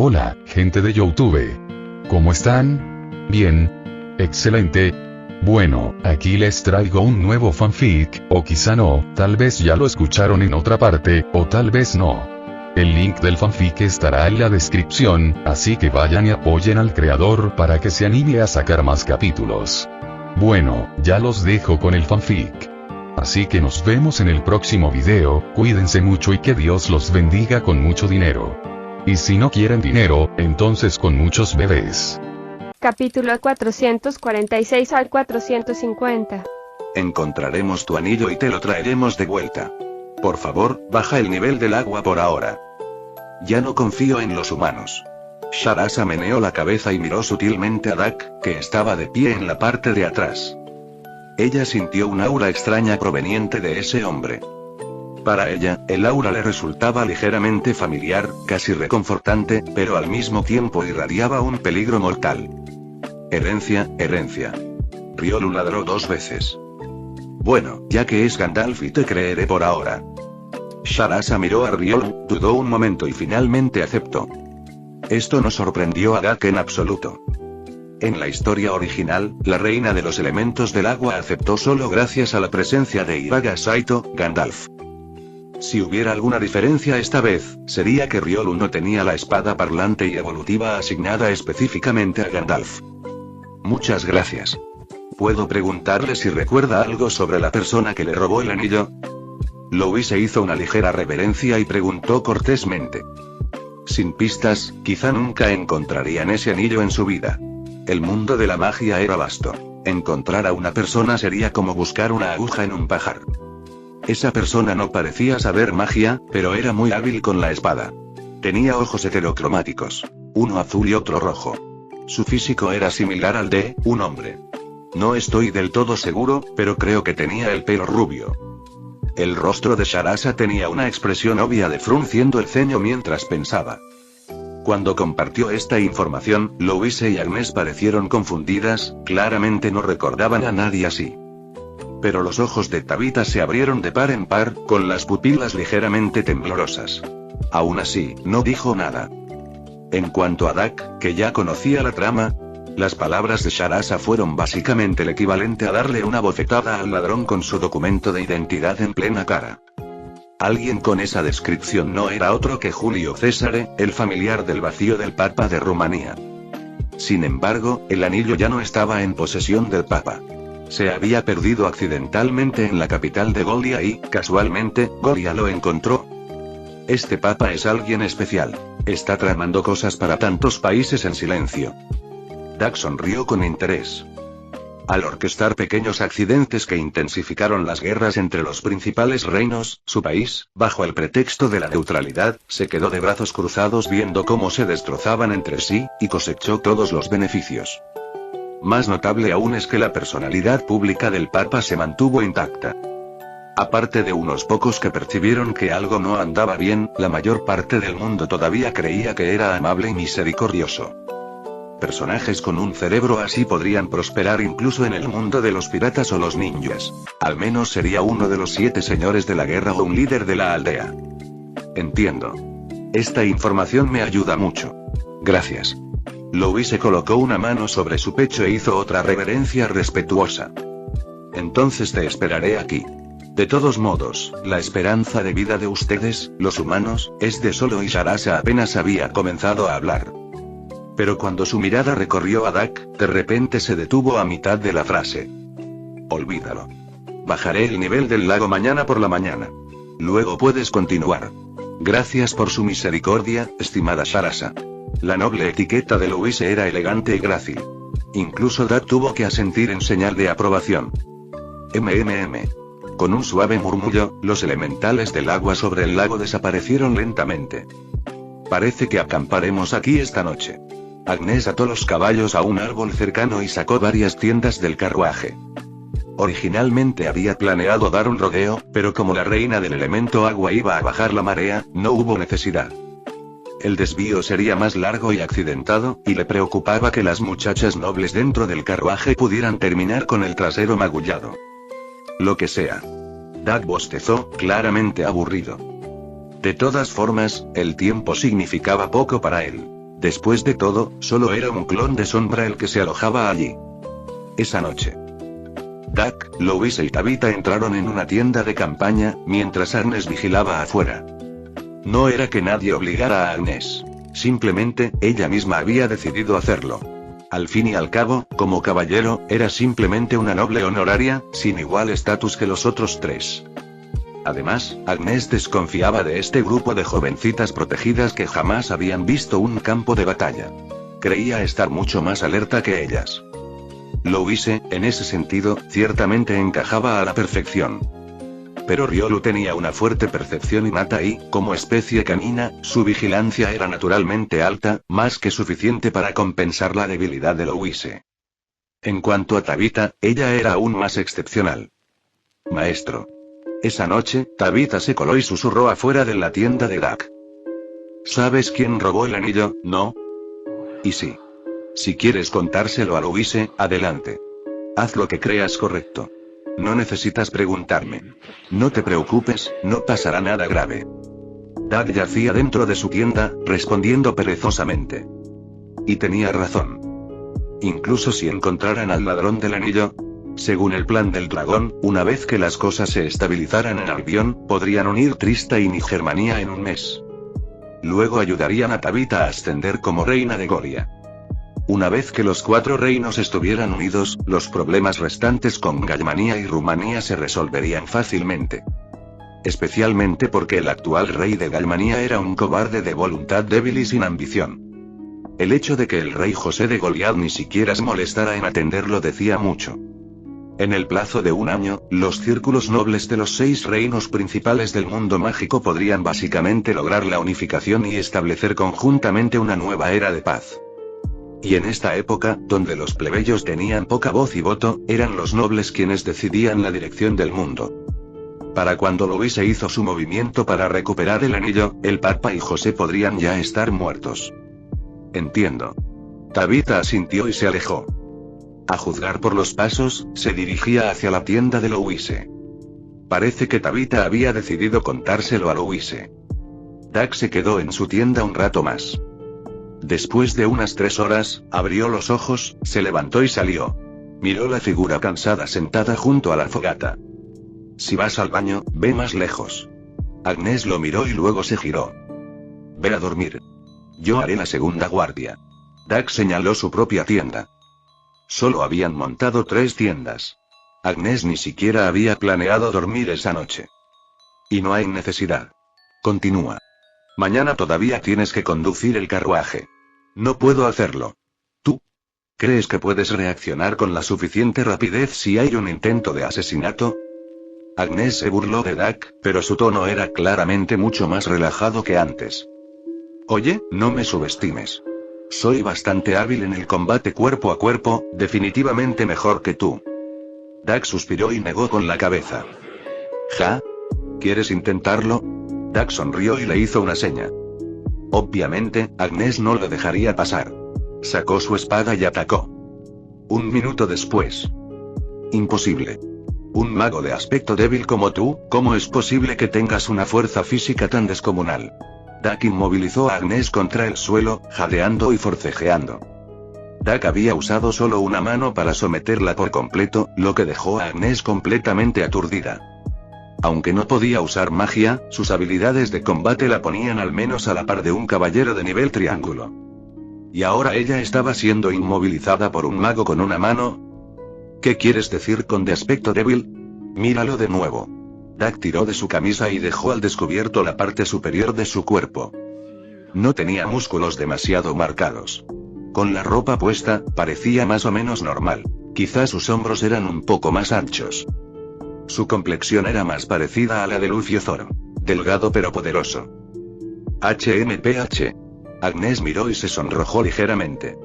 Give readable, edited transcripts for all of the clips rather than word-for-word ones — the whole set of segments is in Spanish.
Hola, gente de YouTube. ¿Cómo están? Bien. Excelente. Bueno, aquí les traigo un nuevo fanfic, o quizá no, tal vez ya lo escucharon en otra parte, o tal vez no. El link del fanfic estará en la descripción, así que vayan y apoyen al creador para que se anime a sacar más capítulos. Bueno, ya los dejo con el fanfic. Así que nos vemos en el próximo video, cuídense mucho y que Dios los bendiga con mucho dinero. Y si no quieren dinero, entonces con muchos bebés. Capítulo 446 al 450. Encontraremos tu anillo y te lo traeremos de vuelta. Por favor, baja el nivel del agua por ahora. Ya no confío en los humanos. Sharasa meneó la cabeza y miró sutilmente a Dak, que estaba de pie en la parte de atrás. Ella sintió un aura extraña proveniente de ese hombre. Para ella, el aura le resultaba ligeramente familiar, casi reconfortante, pero al mismo tiempo irradiaba un peligro mortal. Herencia, herencia. Riolu ladró 2 veces. Bueno, ya que es Gandalf y te creeré por ahora. Sharasa miró a Riolu, dudó un momento y finalmente aceptó. Esto no sorprendió a Dak en absoluto. En la historia original, la reina de los elementos del agua aceptó solo gracias a la presencia de Iraga Saito, Gandalf. Si hubiera alguna diferencia esta vez, sería que Riolu no tenía la espada parlante y evolutiva asignada específicamente a Gandalf. Muchas gracias. ¿Puedo preguntarle si recuerda algo sobre la persona que le robó el anillo? Louise hizo una ligera reverencia y preguntó cortésmente. Sin pistas, quizá nunca encontrarían ese anillo en su vida. El mundo de la magia era vasto. Encontrar a una persona sería como buscar una aguja en un pajar. Esa persona no parecía saber magia, pero era muy hábil con la espada. Tenía ojos heterocromáticos. Uno azul y otro rojo. Su físico era similar al de un hombre. No estoy del todo seguro, pero creo que tenía el pelo rubio. El rostro de Sharasa tenía una expresión obvia de frunciendo el ceño mientras pensaba. Cuando compartió esta información, Louise y Agnes parecieron confundidas, claramente no recordaban a nadie así. Pero los ojos de Tabitha se abrieron de par en par, con las pupilas ligeramente temblorosas. Aún así, no dijo nada. En cuanto a Dak, que ya conocía la trama, las palabras de Sharasa fueron básicamente el equivalente a darle una bofetada al ladrón con su documento de identidad en plena cara. Alguien con esa descripción no era otro que Julio Césare, el familiar del vacío del Papa de Rumanía. Sin embargo, el anillo ya no estaba en posesión del Papa. Se había perdido accidentalmente en la capital de Golia y, casualmente, Golia lo encontró. Este papa es alguien especial. Está tramando cosas para tantos países en silencio. Dak sonrió con interés. Al orquestar pequeños accidentes que intensificaron las guerras entre los principales reinos, su país, bajo el pretexto de la neutralidad, se quedó de brazos cruzados viendo cómo se destrozaban entre sí, y cosechó todos los beneficios. Más notable aún es que la personalidad pública del Papa se mantuvo intacta. Aparte de unos pocos que percibieron que algo no andaba bien, la mayor parte del mundo todavía creía que era amable y misericordioso. Personajes con un cerebro así podrían prosperar incluso en el mundo de los piratas o los ninjas. Al menos sería uno de los 7 señores de la guerra o un líder de la aldea. Entiendo. Esta información me ayuda mucho. Gracias. Louise colocó una mano sobre su pecho e hizo otra reverencia respetuosa. Entonces te esperaré aquí. De todos modos, la esperanza de vida de ustedes, los humanos, es de solo y Sharasa apenas había comenzado a hablar. Pero cuando su mirada recorrió a Dak, de repente se detuvo a mitad de la frase. Olvídalo. Bajaré el nivel del lago mañana por la mañana. Luego puedes continuar. Gracias por su misericordia, estimada Sharasa. La noble etiqueta de Louise era elegante y grácil. Incluso Dak tuvo que asentir en señal de aprobación. Con un suave murmullo, los elementales del agua sobre el lago desaparecieron lentamente. Parece que acamparemos aquí esta noche. Agnes ató los caballos a un árbol cercano y sacó varias tiendas del carruaje. Originalmente había planeado dar un rodeo, pero como la reina del elemento agua iba a bajar la marea, no hubo necesidad. El desvío sería más largo y accidentado, y le preocupaba que las muchachas nobles dentro del carruaje pudieran terminar con el trasero magullado. Lo que sea. Dak bostezó, claramente aburrido. De todas formas, el tiempo significaba poco para él. Después de todo, solo era un clon de Sombra el que se alojaba allí. Esa noche, Duck, Louise y Tabitha entraron en una tienda de campaña, mientras Agnes vigilaba afuera. No era que nadie obligara a Agnes. Simplemente, ella misma había decidido hacerlo. Al fin y al cabo, como caballero, era simplemente una noble honoraria, sin igual estatus que los otros tres. Además, Agnes desconfiaba de este grupo de jovencitas protegidas que jamás habían visto un campo de batalla. Creía estar mucho más alerta que ellas. Louise, en ese sentido, ciertamente encajaba a la perfección. Pero Riolu tenía una fuerte percepción innata y, como especie canina, su vigilancia era naturalmente alta, más que suficiente para compensar la debilidad de Louise. En cuanto a Tabitha, ella era aún más excepcional. Maestro. Esa noche, Tabitha se coló y susurró afuera de la tienda de Duck. ¿Sabes quién robó el anillo, no? Y sí. Si quieres contárselo a Louise, adelante. Haz lo que creas correcto. No necesitas preguntarme. No te preocupes, no pasará nada grave. Duck yacía dentro de su tienda, respondiendo perezosamente. Y tenía razón. Incluso si encontraran al ladrón del anillo, según el plan del dragón, una vez que las cosas se estabilizaran en Albion, podrían unir Trista y Nigermanía en un mes. Luego ayudarían a Tabitha a ascender como reina de Goria. Una vez que los 4 reinos estuvieran unidos, los problemas restantes con Galmanía y Rumanía se resolverían fácilmente. Especialmente porque el actual rey de Galmanía era un cobarde de voluntad débil y sin ambición. El hecho de que el rey José de Goliad ni siquiera se molestara en atenderlo decía mucho. En el plazo de un año, los círculos nobles de los 6 reinos principales del mundo mágico podrían básicamente lograr la unificación y establecer conjuntamente una nueva era de paz. Y en esta época, donde los plebeyos tenían poca voz y voto, eran los nobles quienes decidían la dirección del mundo. Para cuando Louise hizo su movimiento para recuperar el anillo, el Papa y José podrían ya estar muertos. Entiendo. Tabitha asintió y se alejó. A juzgar por los pasos, se dirigía hacia la tienda de Louise. Parece que Tabitha había decidido contárselo a Louise. Duck se quedó en su tienda un rato más. Después de unas 3 horas, abrió los ojos, se levantó y salió. Miró la figura cansada sentada junto a la fogata. Si vas al baño, ve más lejos. Agnes lo miró y luego se giró. Ve a dormir. Yo haré la segunda guardia. Duck señaló su propia tienda. Solo habían montado 3 tiendas. Agnes ni siquiera había planeado dormir esa noche. Y no hay necesidad. Continúa. Mañana todavía tienes que conducir el carruaje. No puedo hacerlo. ¿Tú? ¿Crees que puedes reaccionar con la suficiente rapidez si hay un intento de asesinato? Agnes se burló de Duck, pero su tono era claramente mucho más relajado que antes. Oye, no me subestimes. Soy bastante hábil en el combate cuerpo a cuerpo, definitivamente mejor que tú. Duck suspiró y negó con la cabeza. ¿Ja? ¿Quieres intentarlo? Duck sonrió y le hizo una seña. Obviamente, Agnes no lo dejaría pasar. Sacó su espada y atacó. 1 minuto después. Imposible. Un mago de aspecto débil como tú, ¿cómo es posible que tengas una fuerza física tan descomunal? Duck inmovilizó a Agnes contra el suelo, jadeando y forcejeando. Duck había usado solo una mano para someterla por completo, lo que dejó a Agnes completamente aturdida. Aunque no podía usar magia, sus habilidades de combate la ponían al menos a la par de un caballero de nivel triángulo. Y ahora ella estaba siendo inmovilizada por un mago con una mano. ¿Qué quieres decir con de aspecto débil? Míralo de nuevo. Duck tiró de su camisa y dejó al descubierto la parte superior de su cuerpo. No tenía músculos demasiado marcados. Con la ropa puesta, parecía más o menos normal. Quizás sus hombros eran un poco más anchos. Su complexión era más parecida a la de Lucio Thor. Delgado pero poderoso. HMPH. Agnes miró y se sonrojó ligeramente.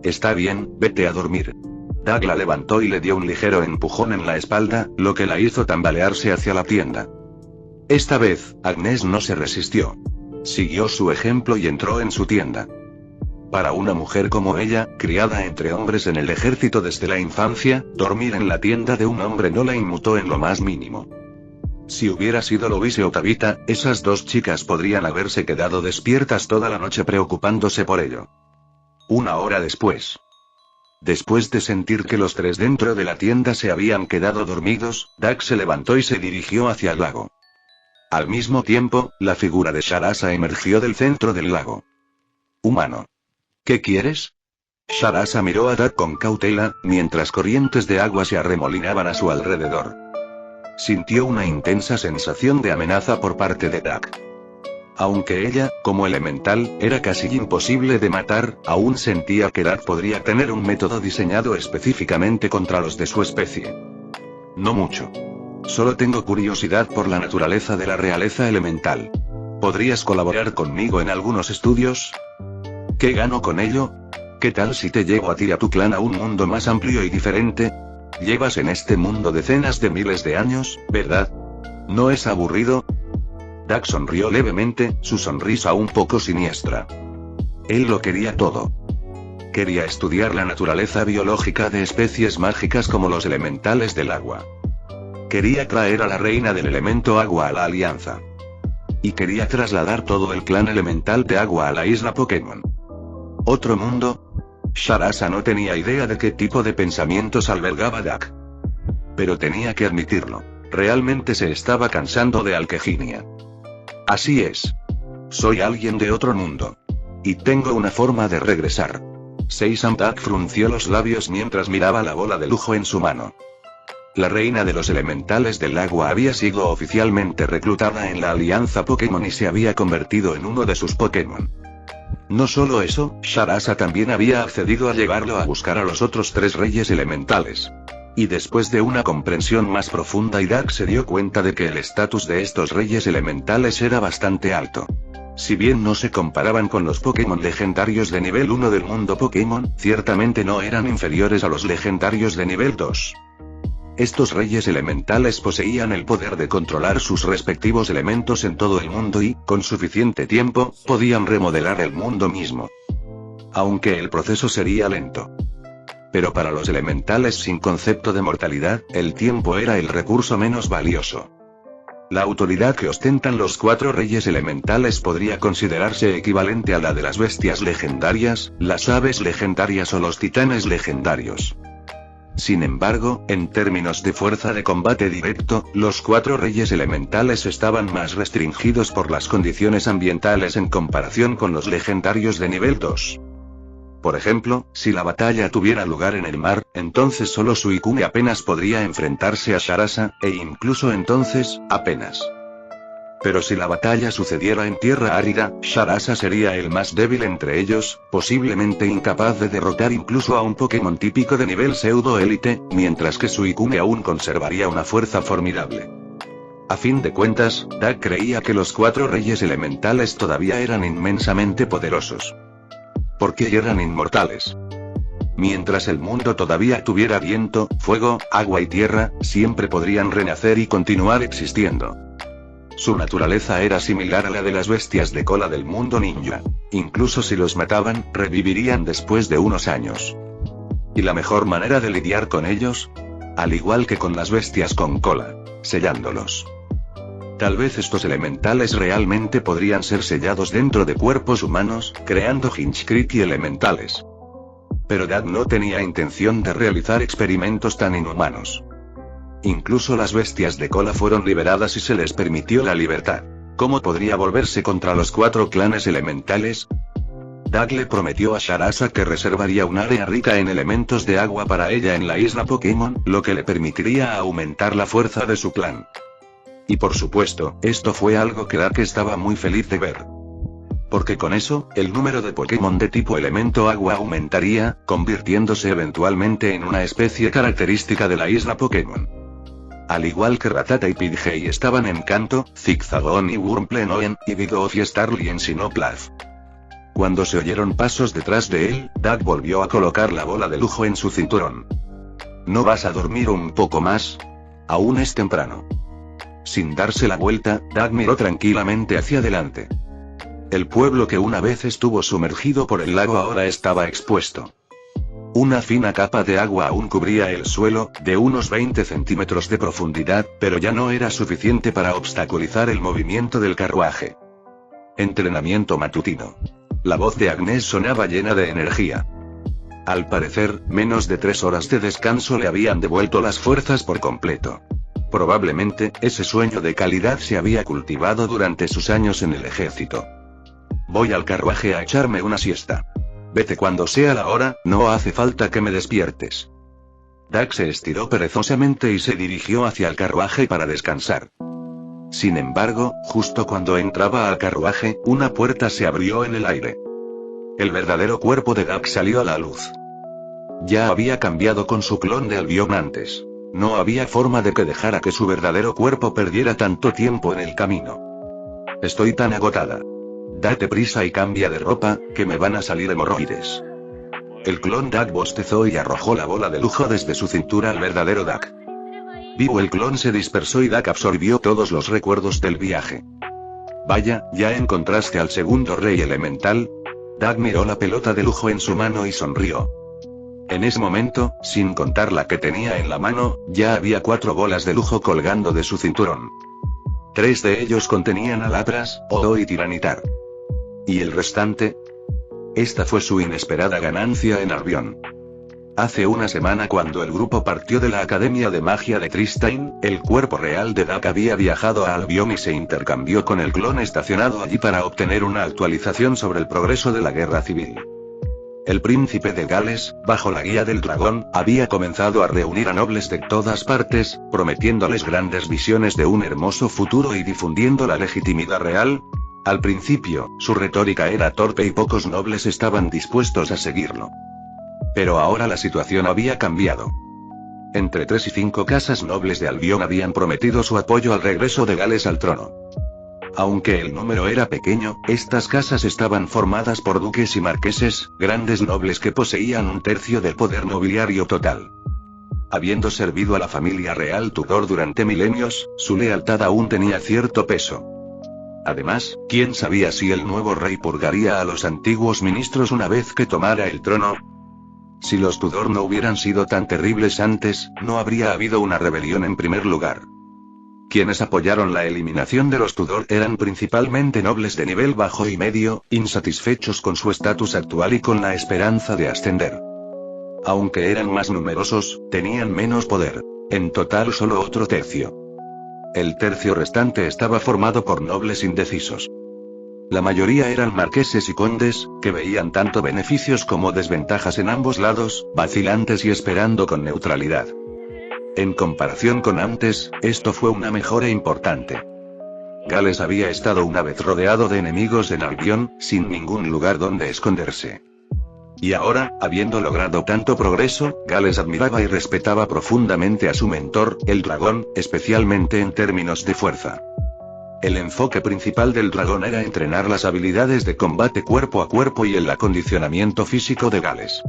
Está bien, vete a dormir. Duck la levantó y le dio un ligero empujón en la espalda, lo que la hizo tambalearse hacia la tienda. Esta vez, Agnes no se resistió. Siguió su ejemplo y entró en su tienda. Para una mujer como ella, criada entre hombres en el ejército desde la infancia, dormir en la tienda de un hombre no la inmutó en lo más mínimo. Si hubiera sido Louise o Tabitha, esas dos chicas podrían haberse quedado despiertas toda la noche preocupándose por ello. Una hora después. Después de sentir que los tres dentro de la tienda se habían quedado dormidos, Doug se levantó y se dirigió hacia el lago. Al mismo tiempo, la figura de Sharasa emergió del centro del lago. Humano. ¿Qué quieres? Sharasa miró a Doug con cautela, mientras corrientes de agua se arremolinaban a su alrededor. Sintió una intensa sensación de amenaza por parte de Doug. Aunque ella, como elemental, era casi imposible de matar, aún sentía que Doug podría tener un método diseñado específicamente contra los de su especie. No mucho. Solo tengo curiosidad por la naturaleza de la realeza elemental. ¿Podrías colaborar conmigo en algunos estudios? ¿Qué gano con ello? ¿Qué tal si te llevo a ti y a tu clan a un mundo más amplio y diferente? Llevas en este mundo decenas de miles de años, ¿verdad? ¿No es aburrido? Doug sonrió levemente, su sonrisa un poco siniestra. Él lo quería todo. Quería estudiar la naturaleza biológica de especies mágicas como los elementales del agua. Quería traer a la reina del elemento agua a la alianza. Y quería trasladar todo el clan elemental de agua a la isla Pokémon. ¿Otro mundo? Sharasa no tenía idea de qué tipo de pensamientos albergaba Doug. Pero tenía que admitirlo. Realmente se estaba cansando de Alqueginia. Así es. Soy alguien de otro mundo. Y tengo una forma de regresar. Seisam Doug frunció los labios mientras miraba la bola de lujo en su mano. La reina de los elementales del agua había sido oficialmente reclutada en la alianza Pokémon y se había convertido en uno de sus Pokémon. No solo eso, Sharasa también había accedido a llevarlo a buscar a los otros tres reyes elementales. Y después de una comprensión más profunda, Doug se dio cuenta de que el estatus de estos reyes elementales era bastante alto. Si bien no se comparaban con los Pokémon legendarios de nivel 1 del mundo Pokémon, ciertamente no eran inferiores a los legendarios de nivel 2. Estos reyes elementales poseían el poder de controlar sus respectivos elementos en todo el mundo y, con suficiente tiempo, podían remodelar el mundo mismo. Aunque el proceso sería lento. Pero para los elementales sin concepto de mortalidad, el tiempo era el recurso menos valioso. La autoridad que ostentan los 4 reyes elementales podría considerarse equivalente a la de las bestias legendarias, las aves legendarias o los titanes legendarios. Sin embargo, en términos de fuerza de combate directo, los 4 reyes elementales estaban más restringidos por las condiciones ambientales en comparación con los legendarios de nivel 2. Por ejemplo, si la batalla tuviera lugar en el mar, entonces solo Suicune apenas podría enfrentarse a Sharasa, e incluso entonces, apenas. Pero si la batalla sucediera en tierra árida, Sharasa sería el más débil entre ellos, posiblemente incapaz de derrotar incluso a un Pokémon típico de nivel pseudo-élite, mientras que Suicune aún conservaría una fuerza formidable. A fin de cuentas, Doug creía que los 4 reyes elementales todavía eran inmensamente poderosos. Porque eran inmortales. Mientras el mundo todavía tuviera viento, fuego, agua y tierra, siempre podrían renacer y continuar existiendo. Su naturaleza era similar a la de las bestias de cola del mundo ninja. Incluso si los mataban, revivirían después de unos años. ¿Y la mejor manera de lidiar con ellos? Al igual que con las bestias con cola, sellándolos. Tal vez estos elementales realmente podrían ser sellados dentro de cuerpos humanos, creando Hinchkriki elementales. Pero Doug no tenía intención de realizar experimentos tan inhumanos. Incluso las bestias de cola fueron liberadas y se les permitió la libertad. ¿Cómo podría volverse contra los 4 clanes elementales? Doug le prometió a Sharasa que reservaría un área rica en elementos de agua para ella en la isla Pokémon, lo que le permitiría aumentar la fuerza de su clan. Y por supuesto, esto fue algo que Doug estaba muy feliz de ver. Porque con eso, el número de Pokémon de tipo elemento agua aumentaría, convirtiéndose eventualmente en una especie característica de la isla Pokémon. Al igual que Rattata y Pidgey estaban en Kanto, Zigzagoon y Wurmplenoen, y Bidoof y Starly en Sinnoh. Cuando se oyeron pasos detrás de él, Doug volvió a colocar la bola de lujo en su cinturón. ¿No vas a dormir un poco más? Aún es temprano. Sin darse la vuelta, Doug miró tranquilamente hacia adelante. El pueblo que una vez estuvo sumergido por el lago ahora estaba expuesto. Una fina capa de agua aún cubría el suelo, de unos 20 centímetros de profundidad, pero ya no era suficiente para obstaculizar el movimiento del carruaje. Entrenamiento matutino. La voz de Agnes sonaba llena de energía. Al parecer, menos de 3 horas de descanso le habían devuelto las fuerzas por completo. Probablemente, ese sueño de calidad se había cultivado durante sus años en el ejército. Voy al carruaje a echarme una siesta. Vete cuando sea la hora, no hace falta que me despiertes. Doug se estiró perezosamente y se dirigió hacia el carruaje para descansar. Sin embargo, justo cuando entraba al carruaje, una puerta se abrió en el aire. El verdadero cuerpo de Doug salió a la luz. Ya había cambiado con su clon de Albion antes. No había forma de que dejara que su verdadero cuerpo perdiera tanto tiempo en el camino. Estoy tan agotada. Date prisa y cambia de ropa, que me van a salir hemorroides. El clon Doug bostezó y arrojó la bola de lujo desde su cintura al verdadero Doug. Vivo el clon se dispersó y Doug absorbió todos los recuerdos del viaje. Vaya, ¿ya encontraste al segundo rey elemental? Doug miró la pelota de lujo en su mano y sonrió. En ese momento, sin contar la que tenía en la mano, ya había 4 bolas de lujo colgando de su cinturón. 3 de ellos contenían alabras, oro y tiranitar. ¿Y el restante? Esta fue su inesperada ganancia en Albion. Hace una semana cuando el grupo partió de la Academia de Magia de Tristane, el cuerpo real de Doug había viajado a Albion y se intercambió con el clon estacionado allí para obtener una actualización sobre el progreso de la guerra civil. El príncipe de Gales, bajo la guía del dragón, había comenzado a reunir a nobles de todas partes, prometiéndoles grandes visiones de un hermoso futuro y difundiendo la legitimidad real. Al principio, su retórica era torpe y pocos nobles estaban dispuestos a seguirlo. Pero ahora la situación había cambiado. Entre 3 y 5 casas nobles de Albion habían prometido su apoyo al regreso de Gales al trono. Aunque el número era pequeño, estas casas estaban formadas por duques y marqueses, grandes nobles que poseían un tercio del poder nobiliario total. Habiendo servido a la familia real Tudor durante milenios, su lealtad aún tenía cierto peso. Además, ¿quién sabía si el nuevo rey purgaría a los antiguos ministros una vez que tomara el trono? Si los Tudor no hubieran sido tan terribles antes, no habría habido una rebelión en primer lugar. Quienes apoyaron la eliminación de los Tudor eran principalmente nobles de nivel bajo y medio, insatisfechos con su estatus actual y con la esperanza de ascender. Aunque eran más numerosos, tenían menos poder. En total solo otro tercio. El tercio restante estaba formado por nobles indecisos. La mayoría eran marqueses y condes, que veían tanto beneficios como desventajas en ambos lados, vacilantes y esperando con neutralidad. En comparación con antes, esto fue una mejora importante. Gales había estado una vez rodeado de enemigos en Albion, sin ningún lugar donde esconderse. Y ahora, habiendo logrado tanto progreso, Gales admiraba y respetaba profundamente a su mentor, el dragón, especialmente en términos de fuerza. El enfoque principal del dragón era entrenar las habilidades de combate cuerpo a cuerpo y el acondicionamiento físico de Gales.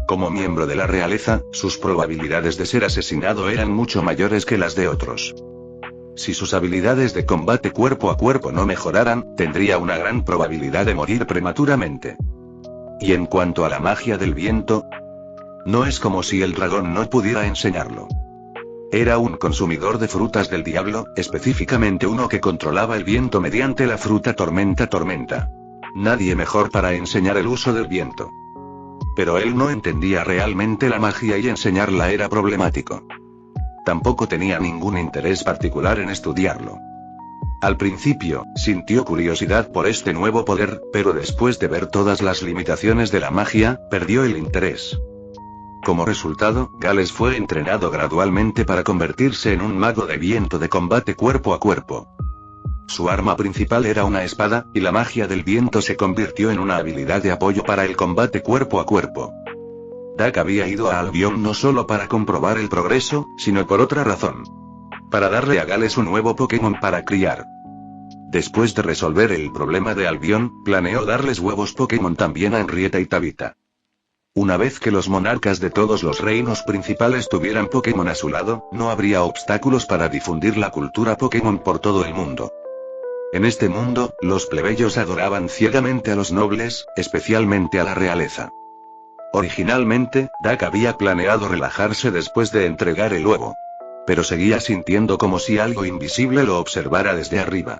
Como miembro de la realeza, sus probabilidades de ser asesinado eran mucho mayores que las de otros. Si sus habilidades de combate cuerpo a cuerpo no mejoraran, tendría una gran probabilidad de morir prematuramente. Y en cuanto a la magia del viento, no es como si el dragón no pudiera enseñarlo. Era un consumidor de frutas del diablo, específicamente uno que controlaba el viento mediante la fruta tormenta. Nadie mejor para enseñar el uso del viento. Pero él no entendía realmente la magia y enseñarla era problemático. Tampoco tenía ningún interés particular en estudiarlo. Al principio, sintió curiosidad por este nuevo poder, pero después de ver todas las limitaciones de la magia, perdió el interés. Como resultado, Gales fue entrenado gradualmente para convertirse en un mago de viento de combate cuerpo a cuerpo. Su arma principal era una espada, y la magia del viento se convirtió en una habilidad de apoyo para el combate cuerpo a cuerpo. Doug había ido a Albion no solo para comprobar el progreso, sino por otra razón. Para darle a Gales un nuevo Pokémon para criar. Después de resolver el problema de Albion, planeó darles huevos Pokémon también a Henrietta y Tabitha. Una vez que los monarcas de todos los reinos principales tuvieran Pokémon a su lado, no habría obstáculos para difundir la cultura Pokémon por todo el mundo. En este mundo, los plebeyos adoraban ciegamente a los nobles, especialmente a la realeza. Originalmente, Dak había planeado relajarse después de entregar el huevo. Pero seguía sintiendo como si algo invisible lo observara desde arriba.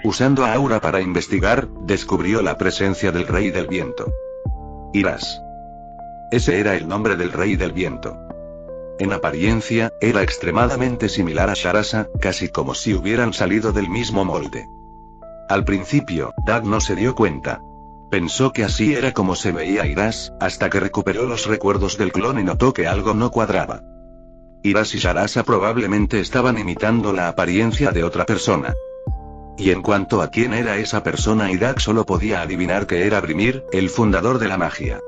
Usando a Aura para investigar, descubrió la presencia del Rey del Viento. Iras. Ese era el nombre del Rey del Viento. En apariencia, era extremadamente similar a Sharasa, casi como si hubieran salido del mismo molde. Al principio, Dak no se dio cuenta. Pensó que así era como se veía Iras, hasta que recuperó los recuerdos del clon y notó que algo no cuadraba. Iras y Sharasa probablemente estaban imitando la apariencia de otra persona. Y en cuanto a quién era esa persona, Dak solo podía adivinar que era Brimir, el fundador de la magia.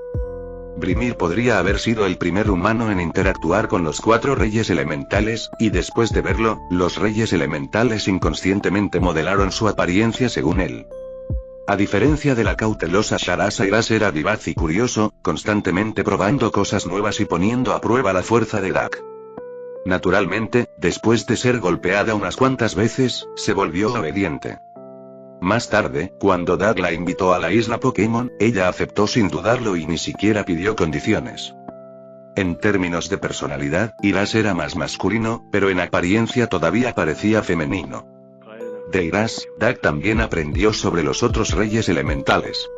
Brimir podría haber sido el primer humano en interactuar con los 4 reyes elementales, y después de verlo, los reyes elementales inconscientemente modelaron su apariencia según él. A diferencia de la cautelosa Sharasa, Iras era vivaz y curioso, constantemente probando cosas nuevas y poniendo a prueba la fuerza de Dak. Naturalmente, después de ser golpeada unas cuantas veces, se volvió obediente. Más tarde, cuando Dak la invitó a la isla Pokémon, ella aceptó sin dudarlo y ni siquiera pidió condiciones. En términos de personalidad, Iras era más masculino, pero en apariencia todavía parecía femenino. De Iras, Dak también aprendió sobre los otros reyes elementales.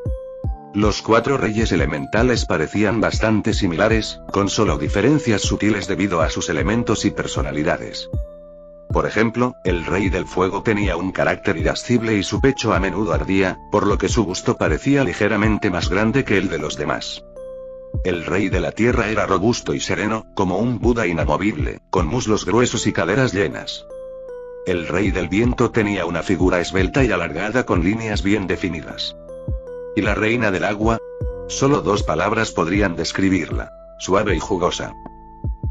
Los 4 reyes elementales parecían bastante similares, con solo diferencias sutiles debido a sus elementos y personalidades. Por ejemplo, el rey del fuego tenía un carácter irascible y su pecho a menudo ardía, por lo que su busto parecía ligeramente más grande que el de los demás. El rey de la tierra era robusto y sereno, como un Buda inamovible, con muslos gruesos y caderas llenas. El rey del viento tenía una figura esbelta y alargada con líneas bien definidas. ¿Y la reina del agua? Solo 2 palabras podrían describirla: suave y jugosa.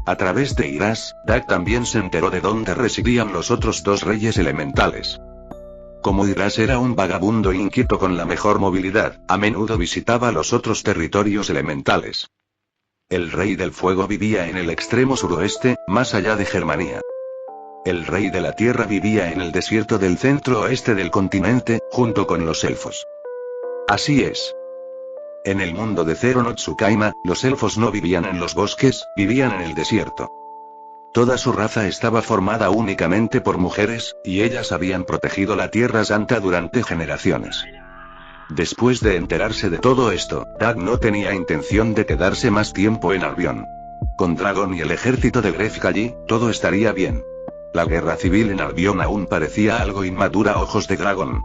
A través de Iras, Dak también se enteró de dónde residían los otros 2 reyes elementales. Como Iras era un vagabundo inquieto con la mejor movilidad, a menudo visitaba los otros territorios elementales. El rey del fuego vivía en el extremo suroeste, más allá de Germania. El rey de la tierra vivía en el desierto del centro-oeste del continente, junto con los elfos. Así es. En el mundo de Zero no Tsukaima, los elfos no vivían en los bosques, vivían en el desierto. Toda su raza estaba formada únicamente por mujeres, y ellas habían protegido la Tierra Santa durante generaciones. Después de enterarse de todo esto, Dak no tenía intención de quedarse más tiempo en Albion. Con Dragon y el ejército de Grefg allí, todo estaría bien. La guerra civil en Albion aún parecía algo inmadura a ojos de Dragon.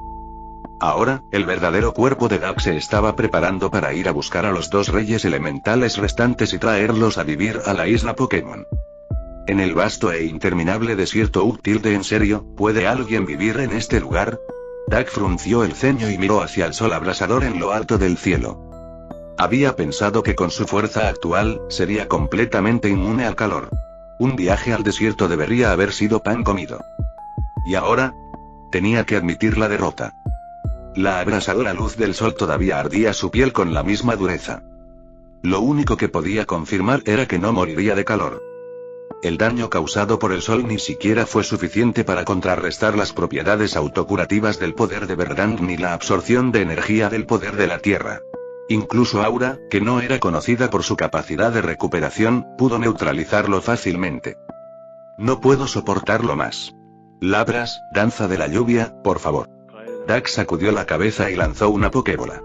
Ahora, el verdadero cuerpo de Dak se estaba preparando para ir a buscar a los 2 reyes elementales restantes y traerlos a vivir a la isla Pokémon. En el vasto e interminable desierto útil de ¿en serio, puede alguien vivir en este lugar? Dak frunció el ceño y miró hacia el sol abrasador en lo alto del cielo. Había pensado que con su fuerza actual, sería completamente inmune al calor. Un viaje al desierto debería haber sido pan comido. Y ahora, tenía que admitir la derrota. La abrasadora luz del sol todavía ardía su piel con la misma dureza. Lo único que podía confirmar era que no moriría de calor. El daño causado por el sol ni siquiera fue suficiente para contrarrestar las propiedades autocurativas del poder de Verdant ni la absorción de energía del poder de la tierra. Incluso Aura, que no era conocida por su capacidad de recuperación, pudo neutralizarlo fácilmente. No puedo soportarlo más. Labras, danza de la lluvia, por favor. Dak sacudió la cabeza y lanzó una Pokébola.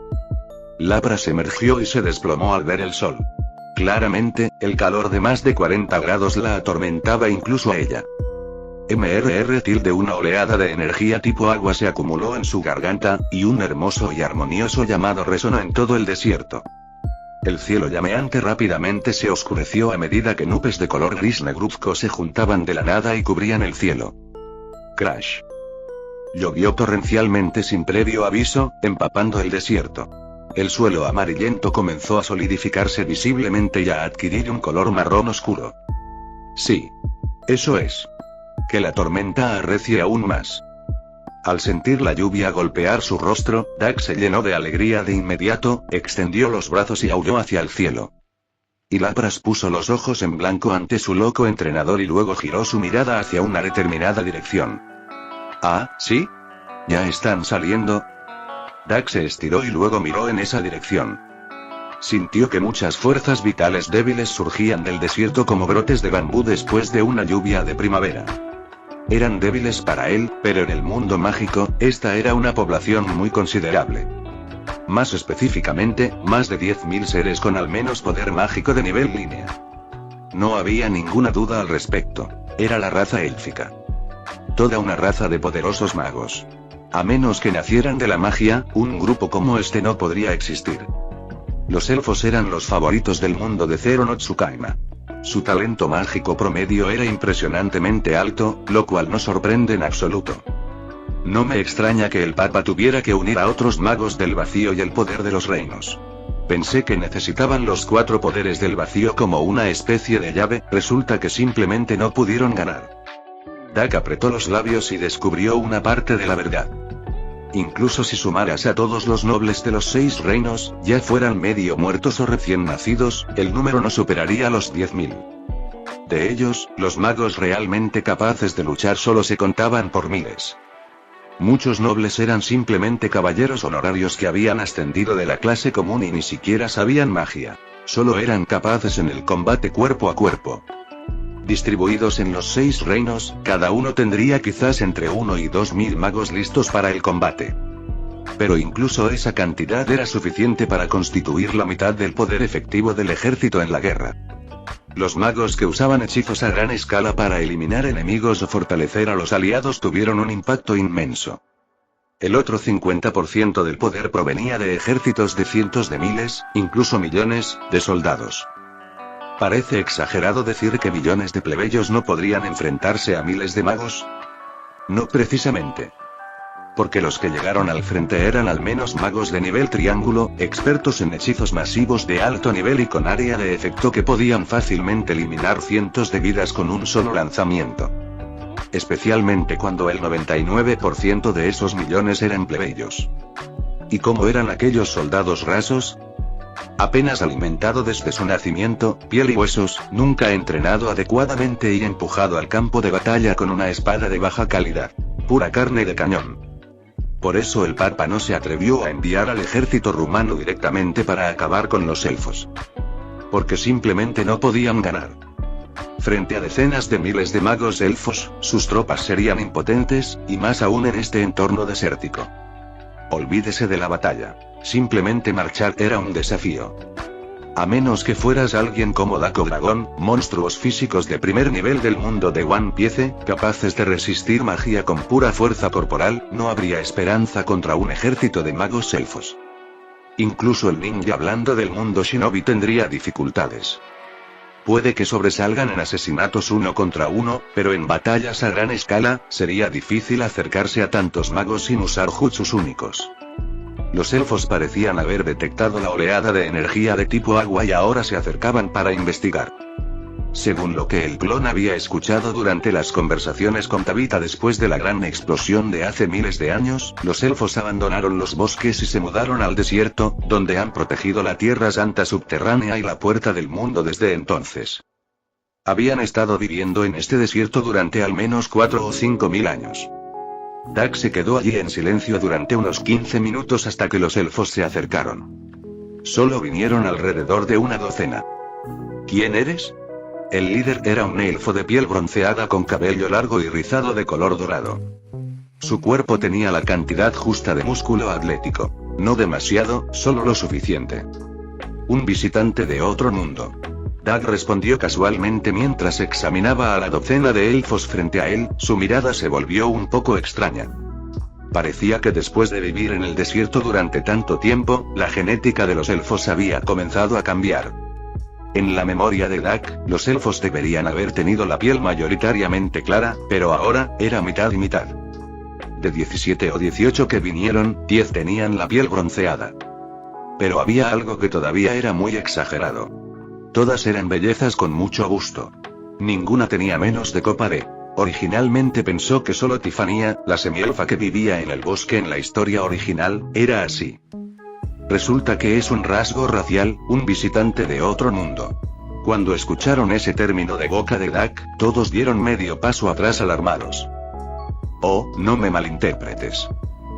Labras emergió y se desplomó al ver el sol. Claramente, el calor de más de 40 grados la atormentaba incluso a ella. Una oleada de energía tipo agua se acumuló en su garganta, y un hermoso y armonioso llamado resonó en todo el desierto. El cielo llameante rápidamente se oscureció a medida que nubes de color gris negruzco se juntaban de la nada y cubrían el cielo. Crash. Llovió torrencialmente sin previo aviso, empapando el desierto. El suelo amarillento comenzó a solidificarse visiblemente y a adquirir un color marrón oscuro. Sí. Eso es. Que la tormenta arrecie aún más. Al sentir la lluvia golpear su rostro, Dak se llenó de alegría de inmediato, extendió los brazos y aulló hacia el cielo. Y Lapras puso los ojos en blanco ante su loco entrenador y luego giró su mirada hacia una determinada dirección. Ah, ¿sí? ¿Ya están saliendo? Dak se estiró y luego miró en esa dirección. Sintió que muchas fuerzas vitales débiles surgían del desierto como brotes de bambú después de una lluvia de primavera. Eran débiles para él, pero en el mundo mágico, esta era una población muy considerable. Más específicamente, más de 10.000 seres con al menos poder mágico de nivel línea. No había ninguna duda al respecto. Era la raza élfica. Toda una raza de poderosos magos. A menos que nacieran de la magia, un grupo como este no podría existir. Los elfos eran los favoritos del mundo de Zero no Tsukaima. Su talento mágico promedio era impresionantemente alto, lo cual no sorprende en absoluto. No me extraña que el Papa tuviera que unir a otros magos del vacío y el poder de los reinos. Pensé que necesitaban los 4 poderes del vacío como una especie de llave, resulta que simplemente no pudieron ganar. Dak apretó los labios y descubrió una parte de la verdad. Incluso si sumaras a todos los nobles de los 6 reinos, ya fueran medio muertos o recién nacidos, el número no superaría los 10.000. De ellos, los magos realmente capaces de luchar solo se contaban por miles. Muchos nobles eran simplemente caballeros honorarios que habían ascendido de la clase común y ni siquiera sabían magia. Solo eran capaces en el combate cuerpo a cuerpo. Distribuidos en los 6 reinos, cada uno tendría quizás entre 1 y 2.000 magos listos para el combate. Pero incluso esa cantidad era suficiente para constituir la mitad del poder efectivo del ejército en la guerra. Los magos que usaban hechizos a gran escala para eliminar enemigos o fortalecer a los aliados tuvieron un impacto inmenso. El otro 50% del poder provenía de ejércitos de cientos de miles, incluso millones, de soldados. ¿Parece exagerado decir que millones de plebeyos no podrían enfrentarse a miles de magos? No precisamente. Porque los que llegaron al frente eran al menos magos de nivel triángulo, expertos en hechizos masivos de alto nivel y con área de efecto que podían fácilmente eliminar cientos de vidas con un solo lanzamiento. Especialmente cuando el 99% de esos millones eran plebeyos. ¿Y cómo eran aquellos soldados rasos? Apenas alimentado desde su nacimiento, piel y huesos, nunca entrenado adecuadamente y empujado al campo de batalla con una espada de baja calidad. Pura carne de cañón. Por eso el Papa no se atrevió a enviar al ejército rumano directamente para acabar con los elfos. Porque simplemente no podían ganar. Frente a decenas de miles de magos elfos, sus tropas serían impotentes, y más aún en este entorno desértico. Olvídese de la batalla. Simplemente marchar era un desafío. A menos que fueras alguien como Dak o Dragón, monstruos físicos de primer nivel del mundo de One Piece, capaces de resistir magia con pura fuerza corporal, no habría esperanza contra un ejército de magos elfos. Incluso el ninja hablando del mundo shinobi tendría dificultades. Puede que sobresalgan en asesinatos 1 contra 1, pero en batallas a gran escala, sería difícil acercarse a tantos magos sin usar jutsus únicos. Los elfos parecían haber detectado la oleada de energía de tipo agua y ahora se acercaban para investigar. Según lo que el clon había escuchado durante las conversaciones con Tabitha después de la gran explosión de hace miles de años, los elfos abandonaron los bosques y se mudaron al desierto, donde han protegido la Tierra Santa subterránea y la Puerta del Mundo desde entonces. Habían estado viviendo en este desierto durante al menos 4 o 5.000 años. Dak se quedó allí en silencio durante unos 15 minutos hasta que los elfos se acercaron. Solo vinieron alrededor de una docena. ¿Quién eres? El líder era un elfo de piel bronceada con cabello largo y rizado de color dorado. Su cuerpo tenía la cantidad justa de músculo atlético. No demasiado, solo lo suficiente. Un visitante de otro mundo. Dak respondió casualmente mientras examinaba a la docena de elfos frente a él, su mirada se volvió un poco extraña. Parecía que después de vivir en el desierto durante tanto tiempo, la genética de los elfos había comenzado a cambiar. En la memoria de Dak, los elfos deberían haber tenido la piel mayoritariamente clara, pero ahora, era mitad y mitad. De 17 o 18 que vinieron, 10 tenían la piel bronceada. Pero había algo que todavía era muy exagerado. Todas eran bellezas con mucho gusto. Ninguna tenía menos de copa de. Originalmente pensó que solo Tiffania, la semielfa que vivía en el bosque en la historia original, era así. Resulta que es un rasgo racial, un visitante de otro mundo. Cuando escucharon ese término de boca de Dak, todos dieron medio paso atrás alarmados. Oh, no me malinterpretes.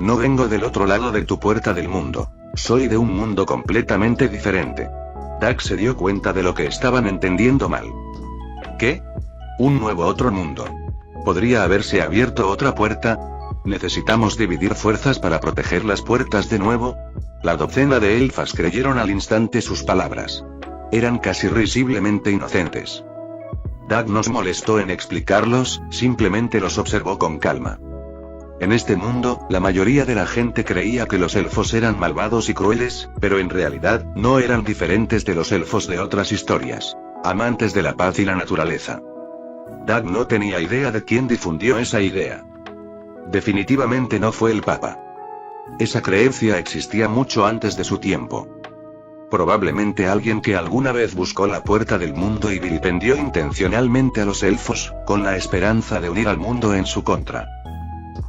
No vengo del otro lado de tu puerta del mundo. soy de un mundo completamente diferente. Doug se dio cuenta de lo que estaban entendiendo mal. ¿Qué? ¿Un nuevo otro mundo? ¿Podría haberse abierto otra puerta? ¿Necesitamos dividir fuerzas para proteger las puertas de nuevo? La docena de elfas creyeron al instante sus palabras. Eran casi risiblemente inocentes. Doug no se molestó en explicarlos, simplemente los observó con calma. En este mundo, la mayoría de la gente creía que los elfos eran malvados y crueles, pero en realidad, no eran diferentes de los elfos de otras historias. Amantes de la paz y la naturaleza. Doug no tenía idea de quién difundió esa idea. Definitivamente no fue el Papa. Esa creencia existía mucho antes de su tiempo. Probablemente alguien que alguna vez buscó la puerta del mundo y vilipendió intencionalmente a los elfos, con la esperanza de unir al mundo en su contra.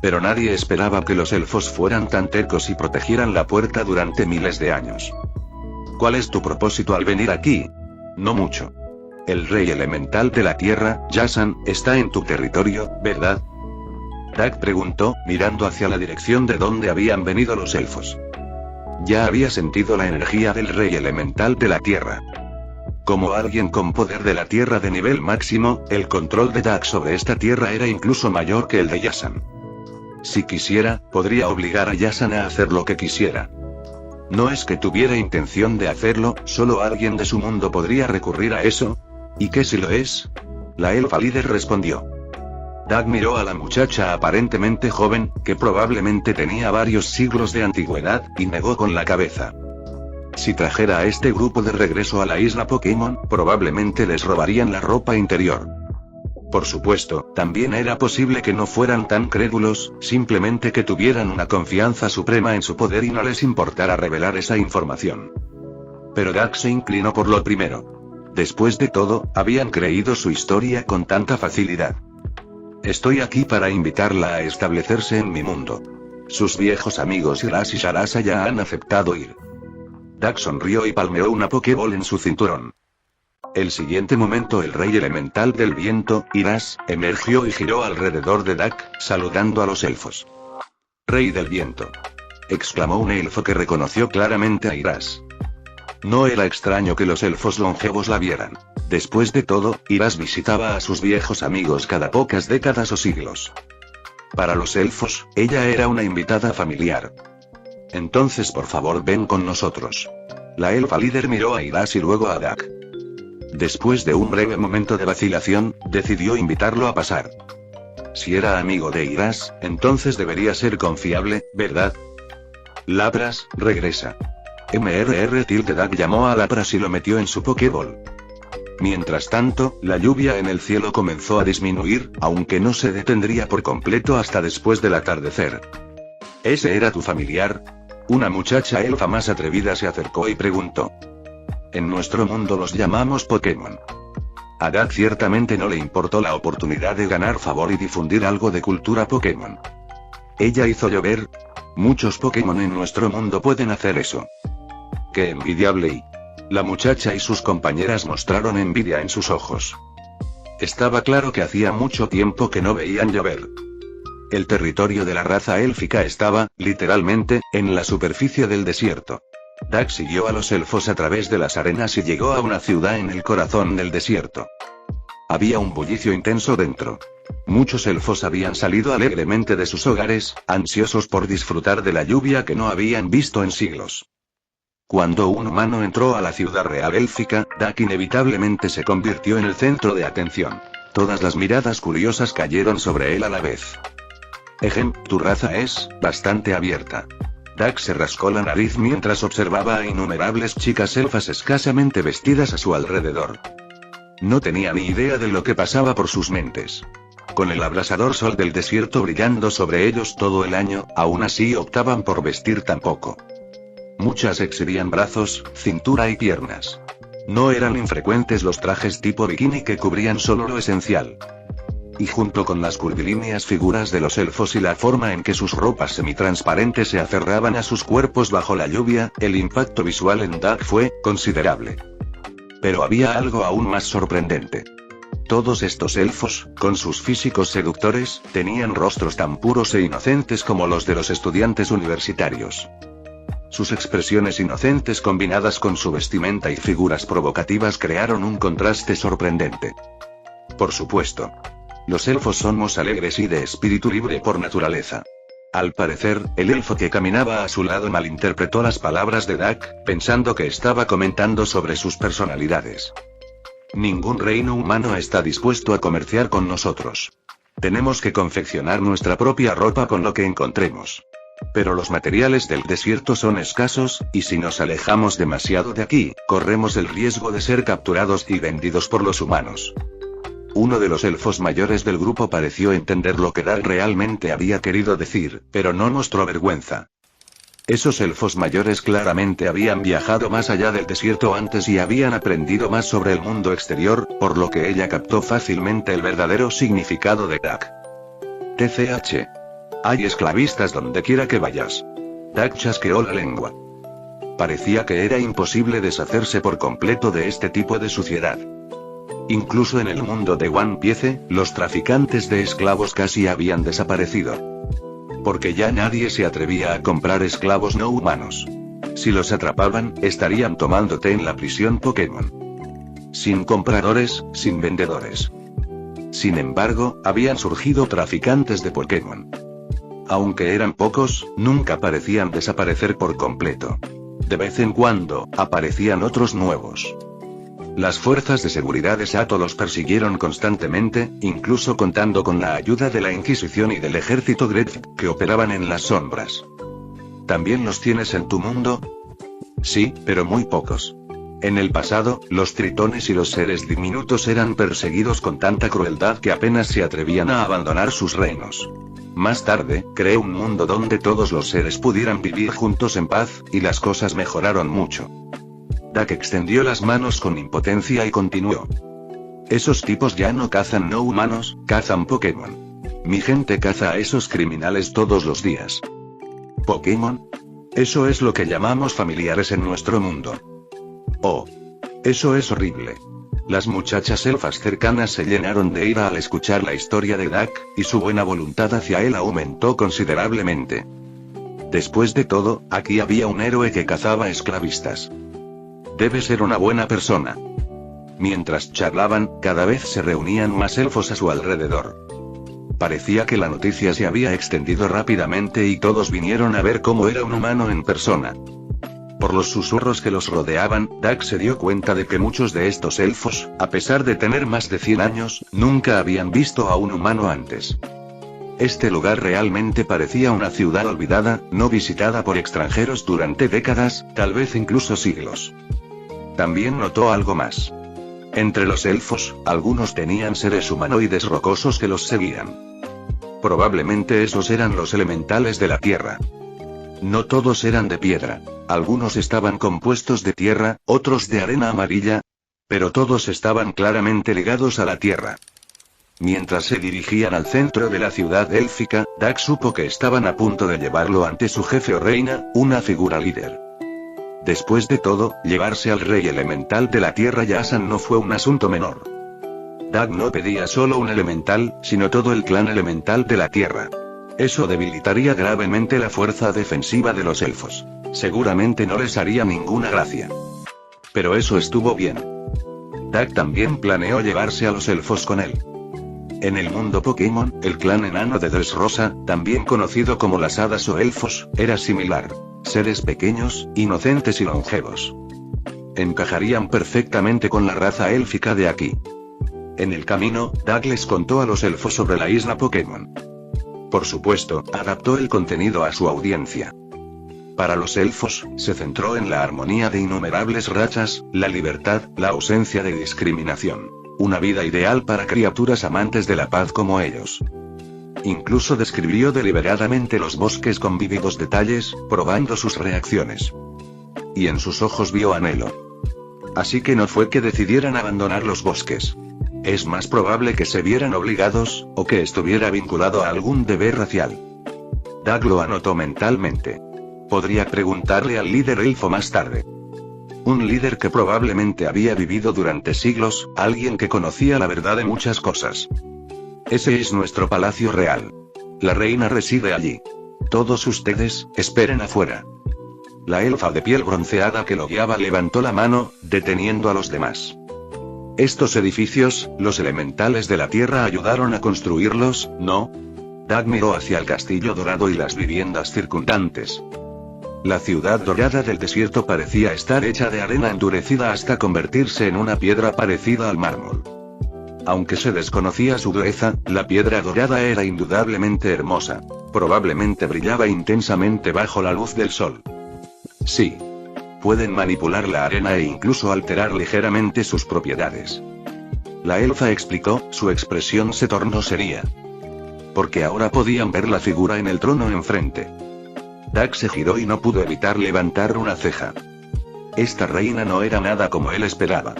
Pero nadie esperaba que los elfos fueran tan tercos y protegieran la puerta durante miles de años. ¿Cuál es tu propósito al venir aquí? No mucho. El rey elemental de la tierra, Yasan, está en tu territorio, ¿verdad? Doug preguntó, mirando hacia la dirección de donde habían venido los elfos. Ya había sentido la energía del rey elemental de la tierra. Como alguien con poder de la tierra de nivel máximo, el control de Doug sobre esta tierra era incluso mayor que el de Yasan. Si quisiera, podría obligar a Yasan a hacer lo que quisiera. No es que tuviera intención de hacerlo, solo alguien de su mundo podría recurrir a eso. ¿Y qué si lo es? La elfa líder respondió. Doug miró a la muchacha aparentemente joven, que probablemente tenía varios siglos de antigüedad, y negó con la cabeza. Si trajera a este grupo de regreso a la isla Pokémon, probablemente les robarían la ropa interior. Por supuesto, también era posible que no fueran tan crédulos, simplemente que tuvieran una confianza suprema en su poder y no les importara revelar esa información. Pero Doug se inclinó por lo primero. Después de todo, habían creído su historia con tanta facilidad. Estoy aquí para invitarla a establecerse en mi mundo. Sus viejos amigos Iras y Sharasa ya han aceptado ir. Doug sonrió y palmeó una Pokéball en su cinturón. El siguiente momento el rey elemental del viento, Iras, emergió y giró alrededor de Doug, saludando a los elfos. Rey del viento. Exclamó un elfo que reconoció claramente a Iras. No era extraño que los elfos longevos la vieran. Después de todo, Iras visitaba a sus viejos amigos cada pocas décadas o siglos. Para los elfos, ella era una invitada familiar. Entonces por favor ven con nosotros. La elfa líder miró a Iras y luego a Doug. Después de un breve momento de vacilación, decidió invitarlo a pasar. Si era amigo de Iras, entonces debería ser confiable, ¿verdad? Lapras, regresa. Doug llamó a Lapras y lo metió en su Pokéball. Mientras tanto, la lluvia en el cielo comenzó a disminuir, aunque no se detendría por completo hasta después del atardecer. ¿Ese era tu familiar? Una muchacha elfa más atrevida se acercó y preguntó. En nuestro mundo los llamamos Pokémon. A Doug ciertamente no le importó la oportunidad de ganar favor y difundir algo de cultura Pokémon. Ella hizo llover. Muchos Pokémon en nuestro mundo pueden hacer eso. ¡Qué envidiable! Y la muchacha y sus compañeras mostraron envidia en sus ojos. Estaba claro que hacía mucho tiempo que no veían llover. El territorio de la raza élfica estaba, literalmente, en la superficie del desierto. Doug siguió a los elfos a través de las arenas y llegó a una ciudad en el corazón del desierto. Había un bullicio intenso dentro. Muchos elfos habían salido alegremente de sus hogares, ansiosos por disfrutar de la lluvia que no habían visto en siglos. Cuando un humano entró a la ciudad real élfica, Doug inevitablemente se convirtió en el centro de atención. Todas las miradas curiosas cayeron sobre él a la vez. Tu raza es bastante abierta. Doug se rascó la nariz mientras observaba a innumerables chicas elfas escasamente vestidas a su alrededor. No tenía ni idea de lo que pasaba por sus mentes. Con el abrasador sol del desierto brillando sobre ellos todo el año, aún así optaban por vestir tan poco. Muchas exhibían brazos, cintura y piernas. No eran infrecuentes los trajes tipo bikini que cubrían solo lo esencial. Y junto con las curvilíneas figuras de los elfos y la forma en que sus ropas semitransparentes se aferraban a sus cuerpos bajo la lluvia, el impacto visual en Doug fue considerable. Pero había algo aún más sorprendente. Todos estos elfos, con sus físicos seductores, tenían rostros tan puros e inocentes como los de los estudiantes universitarios. Sus expresiones inocentes combinadas con su vestimenta y figuras provocativas crearon un contraste sorprendente. Por supuesto. Los elfos somos alegres y de espíritu libre por naturaleza. Al parecer, el elfo que caminaba a su lado malinterpretó las palabras de Dak, pensando que estaba comentando sobre sus personalidades. Ningún reino humano está dispuesto a comerciar con nosotros. Tenemos que confeccionar nuestra propia ropa con lo que encontremos. Pero los materiales del desierto son escasos, y si nos alejamos demasiado de aquí, corremos el riesgo de ser capturados y vendidos por los humanos. Uno de los elfos mayores del grupo pareció entender lo que Dak realmente había querido decir, pero no mostró vergüenza. Esos elfos mayores claramente habían viajado más allá del desierto antes y habían aprendido más sobre el mundo exterior, por lo que ella captó fácilmente el verdadero significado de Dak. TCH. Hay esclavistas donde quiera que vayas. Dak chasqueó la lengua. Parecía que era imposible deshacerse por completo de este tipo de suciedad. Incluso en el mundo de One Piece, los traficantes de esclavos casi habían desaparecido. Porque ya nadie se atrevía a comprar esclavos no humanos. Si los atrapaban, estarían tomando té en la prisión Pokémon. Sin compradores, sin vendedores. Sin embargo, habían surgido traficantes de Pokémon. Aunque eran pocos, nunca parecían desaparecer por completo. De vez en cuando, aparecían otros nuevos. Las fuerzas de seguridad de Sato los persiguieron constantemente, incluso contando con la ayuda de la Inquisición y del ejército Gref, que operaban en las sombras. ¿También los tienes en tu mundo? Sí, pero muy pocos. En el pasado, los tritones y los seres diminutos eran perseguidos con tanta crueldad que apenas se atrevían a abandonar sus reinos. Más tarde, creé un mundo donde todos los seres pudieran vivir juntos en paz, y las cosas mejoraron mucho. Dak extendió las manos con impotencia y continuó. Esos tipos ya no cazan no humanos, cazan Pokémon. Mi gente caza a esos criminales todos los días. ¿Pokémon? Eso es lo que llamamos familiares en nuestro mundo. Oh. Eso es horrible. Las muchachas elfas cercanas se llenaron de ira al escuchar la historia de Dak, y su buena voluntad hacia él aumentó considerablemente. Después de todo, aquí había un héroe que cazaba esclavistas. Debe ser una buena persona. Mientras charlaban, cada vez se reunían más elfos a su alrededor. Parecía que la noticia se había extendido rápidamente y todos vinieron a ver cómo era un humano en persona. Por los susurros que los rodeaban, Dak se dio cuenta de que muchos de estos elfos, a pesar de tener más de 100 años, nunca habían visto a un humano antes. Este lugar realmente parecía una ciudad olvidada, no visitada por extranjeros durante décadas, tal vez incluso siglos. También notó algo más. Entre los elfos, algunos tenían seres humanoides rocosos que los seguían. Probablemente esos eran los elementales de la tierra. No todos eran de piedra. Algunos estaban compuestos de tierra, otros de arena amarilla. Pero todos estaban claramente ligados a la tierra. Mientras se dirigían al centro de la ciudad élfica, Dak supo que estaban a punto de llevarlo ante su jefe o reina, una figura líder. Después de todo, llevarse al rey elemental de la tierra Yasan no fue un asunto menor. Dak no pedía solo un elemental, sino todo el clan elemental de la tierra. Eso debilitaría gravemente la fuerza defensiva de los elfos. Seguramente no les haría ninguna gracia. Pero eso estuvo bien. Dak también planeó llevarse a los elfos con él. En el mundo Pokémon, el clan enano de Dressrosa, también conocido como las hadas o elfos, era similar. Seres pequeños, inocentes y longevos. Encajarían perfectamente con la raza élfica de aquí. En el camino, Dak les contó a los elfos sobre la isla Pokémon. Por supuesto, adaptó el contenido a su audiencia. Para los elfos, se centró en la armonía de innumerables rachas, la libertad, la ausencia de discriminación. Una vida ideal para criaturas amantes de la paz como ellos. Incluso describió deliberadamente los bosques con vívidos detalles, probando sus reacciones. Y en sus ojos vio anhelo. Así que no fue que decidieran abandonar los bosques. Es más probable que se vieran obligados, o que estuviera vinculado a algún deber racial. Dak lo anotó mentalmente. Podría preguntarle al líder elfo más tarde. Un líder que probablemente había vivido durante siglos, alguien que conocía la verdad de muchas cosas. Ese es nuestro palacio real. La reina reside allí. Todos ustedes, esperen afuera. La elfa de piel bronceada que lo guiaba levantó la mano, deteniendo a los demás. Estos edificios, los elementales de la tierra ayudaron a construirlos, ¿no? Dag miró hacia el castillo dorado y las viviendas circundantes. La ciudad dorada del desierto parecía estar hecha de arena endurecida hasta convertirse en una piedra parecida al mármol. Aunque se desconocía su dureza, la piedra dorada era indudablemente hermosa. Probablemente brillaba intensamente bajo la luz del sol. Sí. Pueden manipular la arena e incluso alterar ligeramente sus propiedades. La elfa explicó, su expresión se tornó seria. Porque ahora podían ver la figura en el trono enfrente. Dag se giró y no pudo evitar levantar una ceja. Esta reina no era nada como él esperaba.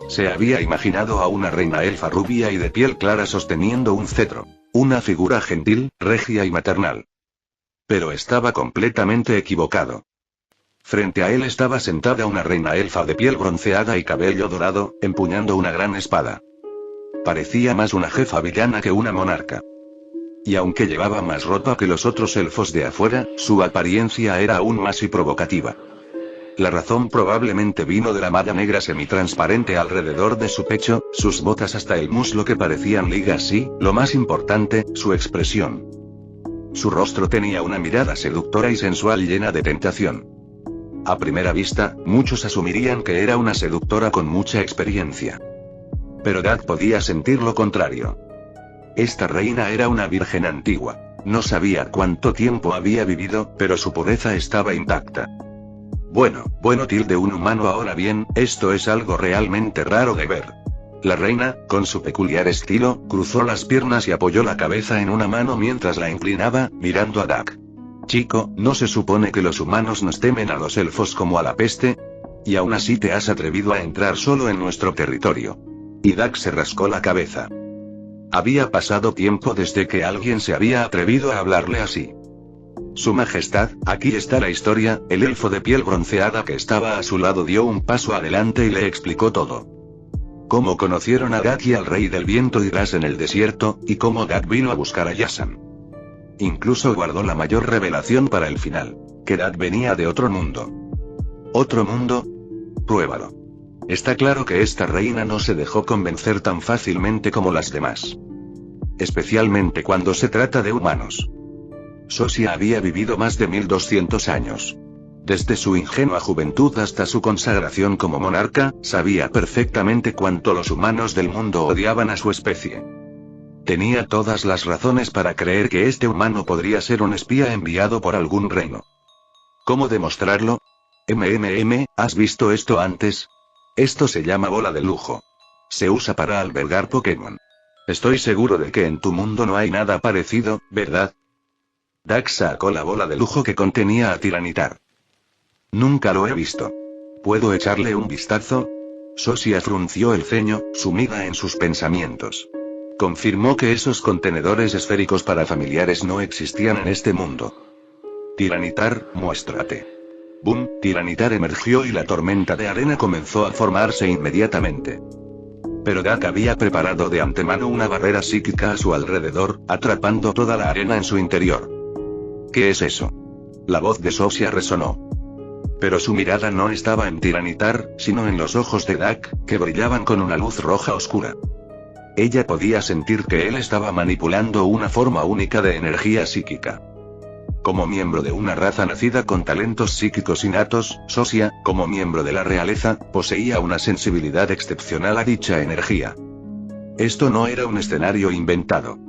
Se había imaginado a una reina elfa rubia y de piel clara sosteniendo un cetro. Una figura gentil, regia y maternal. Pero estaba completamente equivocado. Frente a él estaba sentada una reina elfa de piel bronceada y cabello dorado, empuñando una gran espada. Parecía más una jefa villana que una monarca. Y aunque llevaba más ropa que los otros elfos de afuera, su apariencia era aún más provocativa. La razón probablemente vino de la malla negra semitransparente alrededor de su pecho, sus botas hasta el muslo que parecían ligas y, lo más importante, su expresión. Su rostro tenía una mirada seductora y sensual llena de tentación. A primera vista, muchos asumirían que era una seductora con mucha experiencia. Pero Dag podía sentir lo contrario. Esta reina era una virgen antigua. No sabía cuánto tiempo había vivido, pero su pureza estaba intacta. Bueno, tilde un humano ahora bien, esto es algo realmente raro de ver. La reina, con su peculiar estilo, cruzó las piernas y apoyó la cabeza en una mano mientras la inclinaba, mirando a Dag. Chico, ¿no se supone que los humanos nos temen a los elfos como a la peste? Y aún así te has atrevido a entrar solo en nuestro territorio. Y Dag se rascó la cabeza. Había pasado tiempo desde que alguien se había atrevido a hablarle así. Su Majestad, aquí está la historia. El elfo de piel bronceada que estaba a su lado dio un paso adelante y le explicó todo. Cómo conocieron a Dag y al rey del viento Ygras en el desierto, y cómo Dag vino a buscar a Yasan. Incluso guardó la mayor revelación para el final, que Dag venía de otro mundo. ¿Otro mundo? Pruébalo. Está claro que esta reina no se dejó convencer tan fácilmente como las demás. Especialmente cuando se trata de humanos. Sosia había vivido más de 1200 años. Desde su ingenua juventud hasta su consagración como monarca, sabía perfectamente cuánto los humanos del mundo odiaban a su especie. Tenía todas las razones para creer que este humano podría ser un espía enviado por algún reino. ¿Cómo demostrarlo? ¿Has visto esto antes? Esto se llama bola de lujo. Se usa para albergar Pokémon. Estoy seguro de que en tu mundo no hay nada parecido, ¿verdad? Dag sacó la bola de lujo que contenía a Tiranitar. Nunca lo he visto. ¿Puedo echarle un vistazo? Sosia frunció el ceño, sumida en sus pensamientos. Confirmó que esos contenedores esféricos para familiares no existían en este mundo. Tiranitar, muéstrate. Boom, Tiranitar emergió y la tormenta de arena comenzó a formarse inmediatamente. Pero Dag había preparado de antemano una barrera psíquica a su alrededor, atrapando toda la arena en su interior. ¿Qué es eso? La voz de Sosia resonó. Pero su mirada no estaba en Tiranitar, sino en los ojos de Dag, que brillaban con una luz roja oscura. Ella podía sentir que él estaba manipulando una forma única de energía psíquica. Como miembro de una raza nacida con talentos psíquicos innatos, Sosia, como miembro de la realeza, poseía una sensibilidad excepcional a dicha energía. Esto no era un escenario inventado.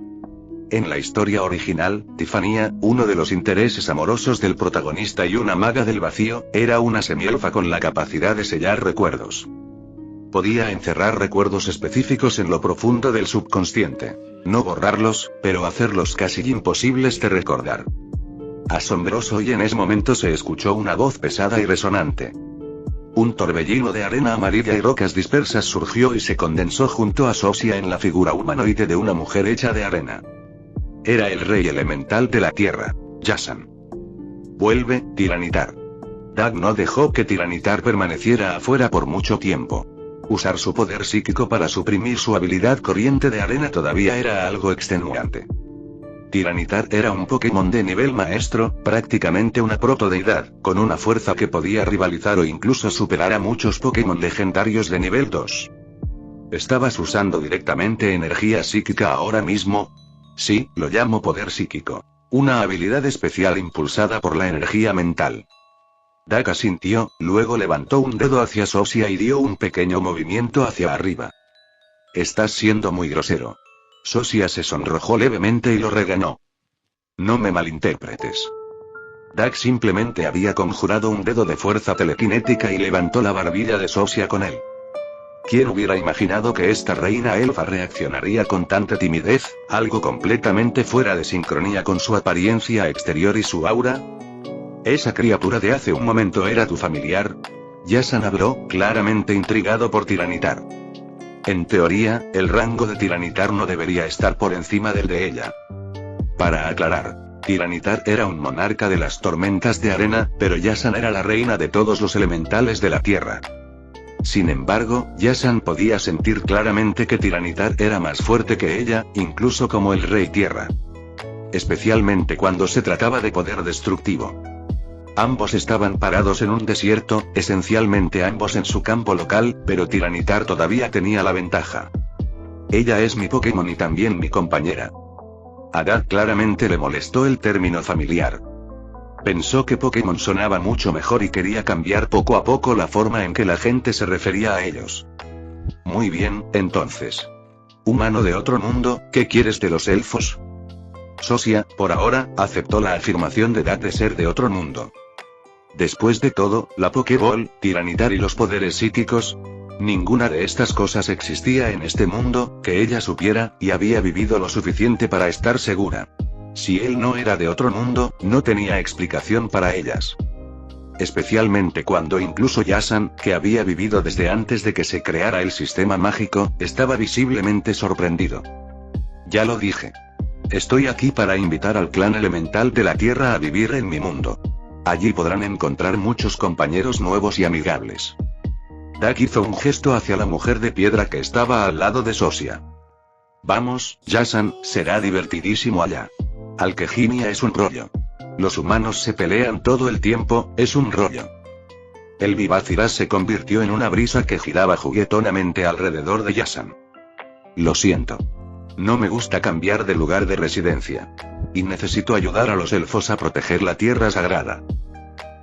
En la historia original, Tifania, uno de los intereses amorosos del protagonista y una maga del vacío, era una semielfa con la capacidad de sellar recuerdos. Podía encerrar recuerdos específicos en lo profundo del subconsciente. No borrarlos, pero hacerlos casi imposibles de recordar. Asombroso, y en ese momento se escuchó una voz pesada y resonante. Un torbellino de arena amarilla y rocas dispersas surgió y se condensó junto a Sosia en la figura humanoide de una mujer hecha de arena. Era el rey elemental de la tierra, Yasan. Vuelve, Tiranitar. Dag no dejó que Tiranitar permaneciera afuera por mucho tiempo. Usar su poder psíquico para suprimir su habilidad corriente de arena todavía era algo extenuante. Tiranitar era un Pokémon de nivel maestro, prácticamente una protodeidad, con una fuerza que podía rivalizar o incluso superar a muchos Pokémon legendarios de nivel 2. ¿Estabas usando directamente energía psíquica ahora mismo? Sí, lo llamo poder psíquico. Una habilidad especial impulsada por la energía mental. Dak asintió, luego levantó un dedo hacia Sosia y dio un pequeño movimiento hacia arriba. Estás siendo muy grosero. Sosia se sonrojó levemente y lo regañó. No me malinterpretes. Dak simplemente había conjurado un dedo de fuerza telequinética y levantó la barbilla de Sosia con él. ¿Quién hubiera imaginado que esta reina elfa reaccionaría con tanta timidez, algo completamente fuera de sincronía con su apariencia exterior y su aura? ¿Esa criatura de hace un momento era tu familiar? Yasan habló, claramente intrigado por Tiranitar. En teoría, el rango de Tiranitar no debería estar por encima del de ella. Para aclarar, Tiranitar era un monarca de las tormentas de arena, pero Yasan era la reina de todos los elementales de la tierra. Sin embargo, Yasan podía sentir claramente que Tiranitar era más fuerte que ella, incluso como el rey tierra. Especialmente cuando se trataba de poder destructivo. Ambos estaban parados en un desierto, esencialmente ambos en su campo local, pero Tiranitar todavía tenía la ventaja. Ella es mi Pokémon y también mi compañera. A Dak claramente le molestó el término familiar. Pensó que Pokémon sonaba mucho mejor y quería cambiar poco a poco la forma en que la gente se refería a ellos. Muy bien, entonces. Humano de otro mundo, ¿qué quieres de los elfos? Sosia, por ahora, aceptó la afirmación de Dak de ser de otro mundo. Después de todo, la Pokéball, Tiranitar y los poderes psíquicos, ninguna de estas cosas existía en este mundo, que ella supiera, y había vivido lo suficiente para estar segura. Si él no era de otro mundo, no tenía explicación para ellas. Especialmente cuando incluso Yasan, que había vivido desde antes de que se creara el sistema mágico, estaba visiblemente sorprendido. Ya lo dije. Estoy aquí para invitar al clan elemental de la Tierra a vivir en mi mundo. Allí podrán encontrar muchos compañeros nuevos y amigables. Dak hizo un gesto hacia la mujer de piedra que estaba al lado de Sosia. Vamos, Yasan, será divertidísimo allá. Alquejimia es un rollo. Los humanos se pelean todo el tiempo, es un rollo. El Vivaciras se convirtió en una brisa que giraba juguetonamente alrededor de Yasan. Lo siento. No me gusta cambiar de lugar de residencia. Y necesito ayudar a los elfos a proteger la tierra sagrada.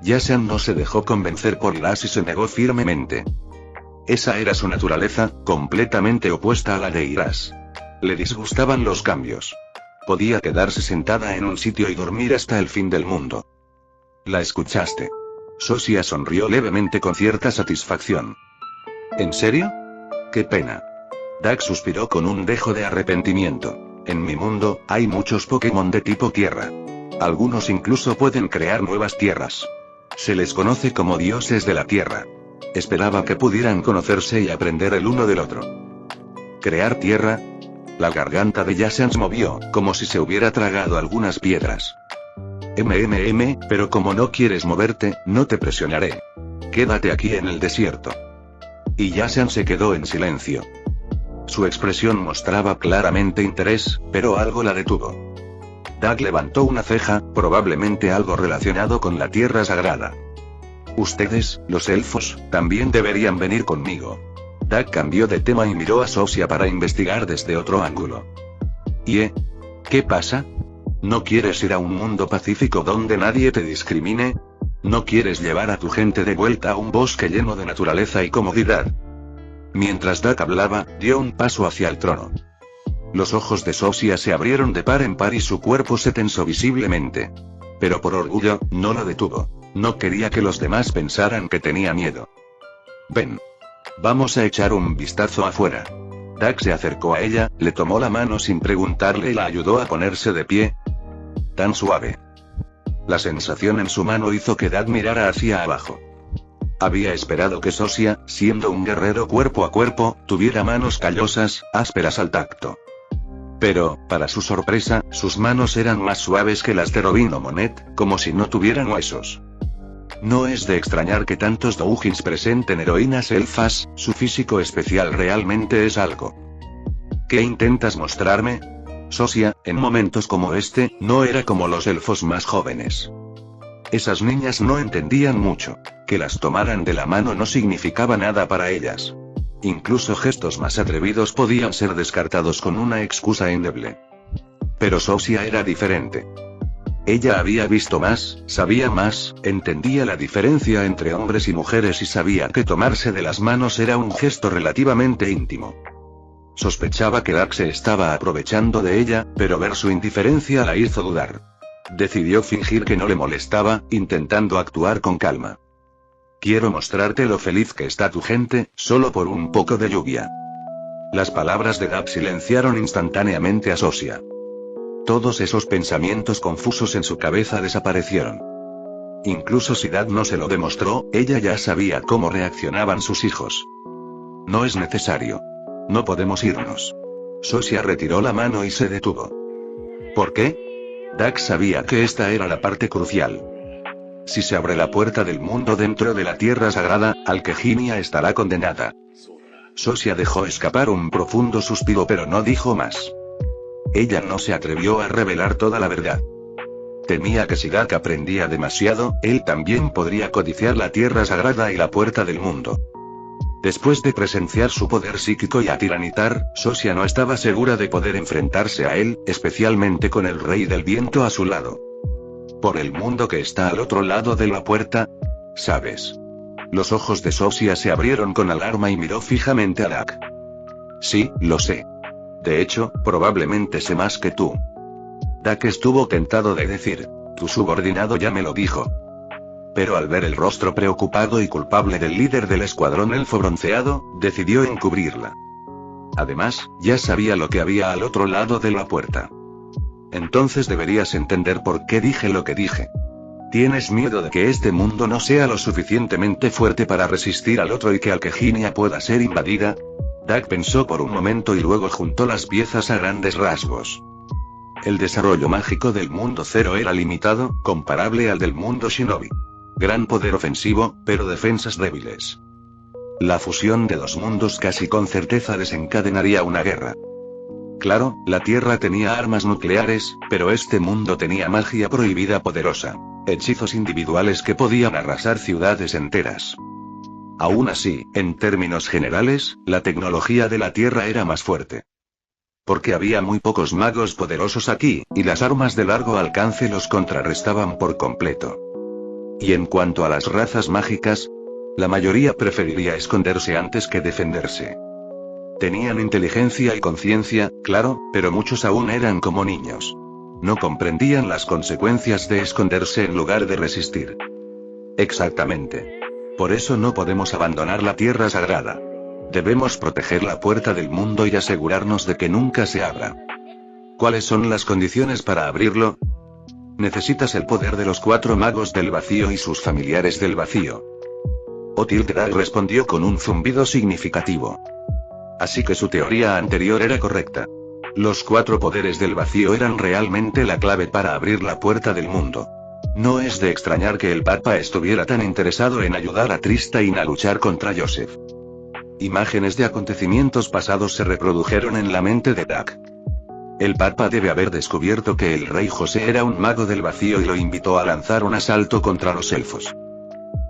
Yasan no se dejó convencer por Iras y se negó firmemente. Esa era su naturaleza, completamente opuesta a la de Iras. Le disgustaban los cambios. Podía quedarse sentada en un sitio y dormir hasta el fin del mundo. ¿La escuchaste? Sosia sonrió levemente con cierta satisfacción. ¿En serio? ¡Qué pena! Dak suspiró con un dejo de arrepentimiento. En mi mundo, hay muchos Pokémon de tipo tierra. Algunos incluso pueden crear nuevas tierras. Se les conoce como dioses de la tierra. Esperaba que pudieran conocerse y aprender el uno del otro. ¿Crear tierra? La garganta de Yasan se movió, como si se hubiera tragado algunas piedras. Pero como no quieres moverte, no te presionaré. Quédate aquí en el desierto. Y Yasan se quedó en silencio. Su expresión mostraba claramente interés, pero algo la detuvo. Dak levantó una ceja, probablemente algo relacionado con la tierra sagrada. Ustedes, los elfos, también deberían venir conmigo. Dak cambió de tema y miró a Sosia para investigar desde otro ángulo. ¿Qué pasa? ¿No quieres ir a un mundo pacífico donde nadie te discrimine? ¿No quieres llevar a tu gente de vuelta a un bosque lleno de naturaleza y comodidad? Mientras Dak hablaba, dio un paso hacia el trono. Los ojos de Sosia se abrieron de par en par y su cuerpo se tensó visiblemente. Pero por orgullo, no lo detuvo. No quería que los demás pensaran que tenía miedo. Ven. Vamos a echar un vistazo afuera. Dak se acercó a ella, le tomó la mano sin preguntarle y la ayudó a ponerse de pie. Tan suave. La sensación en su mano hizo que Dak mirara hacia abajo. Había esperado que Sosia, siendo un guerrero cuerpo a cuerpo, tuviera manos callosas, ásperas al tacto. Pero, para su sorpresa, sus manos eran más suaves que las de Robin o Monet, como si no tuvieran huesos. No es de extrañar que tantos doujins presenten heroínas elfas, su físico especial realmente es algo. ¿Qué intentas mostrarme? Sosia, en momentos como este, no era como los elfos más jóvenes. Esas niñas no entendían mucho. Que las tomaran de la mano no significaba nada para ellas. Incluso gestos más atrevidos podían ser descartados con una excusa endeble. Pero Sosia era diferente. Ella había visto más, sabía más, entendía la diferencia entre hombres y mujeres y sabía que tomarse de las manos era un gesto relativamente íntimo. Sospechaba que Dak se estaba aprovechando de ella, pero ver su indiferencia la hizo dudar. Decidió fingir que no le molestaba, intentando actuar con calma. Quiero mostrarte lo feliz que está tu gente, solo por un poco de lluvia. Las palabras de Dak silenciaron instantáneamente a Sosia. Todos esos pensamientos confusos en su cabeza desaparecieron. Incluso si Dak no se lo demostró, ella ya sabía cómo reaccionaban sus hijos. No es necesario. No podemos irnos. Sosia retiró la mano y se detuvo. ¿Por qué? Dak sabía que esta era la parte crucial. Si se abre la puerta del mundo dentro de la tierra sagrada, Alqueginia estará condenada. Sosia dejó escapar un profundo suspiro pero no dijo más. Ella no se atrevió a revelar toda la verdad. Temía que si Dak aprendía demasiado, él también podría codiciar la tierra sagrada y la puerta del mundo. Después de presenciar su poder psíquico y a tiranitar, Sosia no estaba segura de poder enfrentarse a él, especialmente con el rey del viento a su lado. Por el mundo que está al otro lado de la puerta, ¿sabes? Los ojos de Sosia se abrieron con alarma y miró fijamente a Dak. Sí, lo sé. De hecho, probablemente sé más que tú. Dak estuvo tentado de decir, tu subordinado ya me lo dijo. Pero al ver el rostro preocupado y culpable del líder del escuadrón elfo bronceado, decidió encubrirla. Además, ya sabía lo que había al otro lado de la puerta. Entonces deberías entender por qué dije lo que dije. ¿Tienes miedo de que este mundo no sea lo suficientemente fuerte para resistir al otro y que Alqueginia pueda ser invadida? Dak pensó por un momento y luego juntó las piezas a grandes rasgos. El desarrollo mágico del mundo cero era limitado, comparable al del mundo shinobi. Gran poder ofensivo, pero defensas débiles. La fusión de dos mundos casi con certeza desencadenaría una guerra. Claro, la Tierra tenía armas nucleares, pero este mundo tenía magia prohibida poderosa. Hechizos individuales que podían arrasar ciudades enteras. Aún así, en términos generales, la tecnología de la Tierra era más fuerte. Porque había muy pocos magos poderosos aquí, y las armas de largo alcance los contrarrestaban por completo. Y en cuanto a las razas mágicas, la mayoría preferiría esconderse antes que defenderse. Tenían inteligencia y conciencia, claro, pero muchos aún eran como niños. No comprendían las consecuencias de esconderse en lugar de resistir. Exactamente. Por eso no podemos abandonar la tierra sagrada. Debemos proteger la puerta del mundo y asegurarnos de que nunca se abra. ¿Cuáles son las condiciones para abrirlo? Necesitas el poder de los 4 magos del vacío y sus familiares del vacío. Otildrag respondió con un zumbido significativo. Así que su teoría anterior era correcta. Los 4 poderes del vacío eran realmente la clave para abrir la puerta del mundo. No es de extrañar que el Papa estuviera tan interesado en ayudar a Tristain a luchar contra Joseph. Imágenes de acontecimientos pasados se reprodujeron en la mente de Dak. El Papa debe haber descubierto que el rey José era un mago del vacío y lo invitó a lanzar un asalto contra los elfos.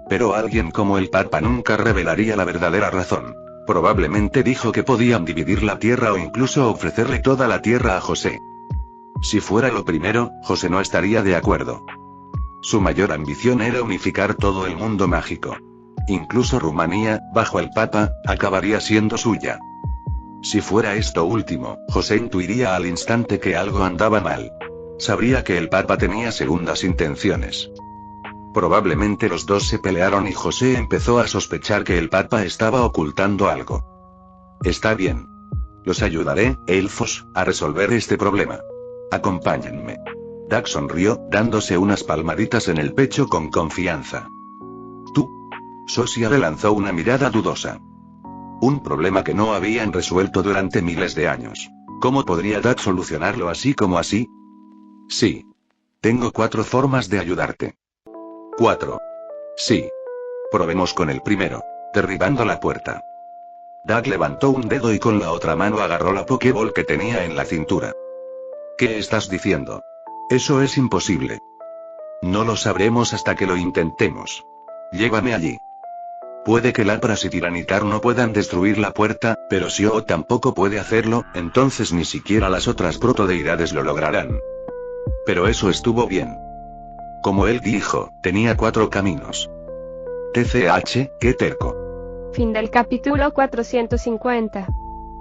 Pero alguien como el Papa nunca revelaría la verdadera razón. Probablemente dijo que podían dividir la tierra o incluso ofrecerle toda la tierra a José. Si fuera lo primero, José no estaría de acuerdo. Su mayor ambición era unificar todo el mundo mágico. Incluso Rumanía, bajo el Papa, acabaría siendo suya. Si fuera esto último, José intuiría al instante que algo andaba mal. Sabría que el Papa tenía segundas intenciones. Probablemente los dos se pelearon y José empezó a sospechar que el Papa estaba ocultando algo. Está bien. Los ayudaré, elfos, a resolver este problema. Acompáñenme. Dak sonrió, dándose unas palmaditas en el pecho con confianza. ¿Tú? Sosia le lanzó una mirada dudosa. Un problema que no habían resuelto durante miles de años. ¿Cómo podría Dak solucionarlo así como así? Sí. Tengo 4 formas de ayudarte. 4. Sí. Probemos con el primero. Derribando la puerta. Dak levantó un dedo y con la otra mano agarró la Pokéball que tenía en la cintura. ¿Qué estás diciendo? Eso es imposible. No lo sabremos hasta que lo intentemos. Llévame allí. Puede que Lapras y Tiranitar no puedan destruir la puerta, pero si O tampoco puede hacerlo, entonces ni siquiera las otras protodeidades lo lograrán. Pero eso estuvo bien. Como él dijo, tenía 4 caminos. TCH, qué terco. Fin del capítulo 450.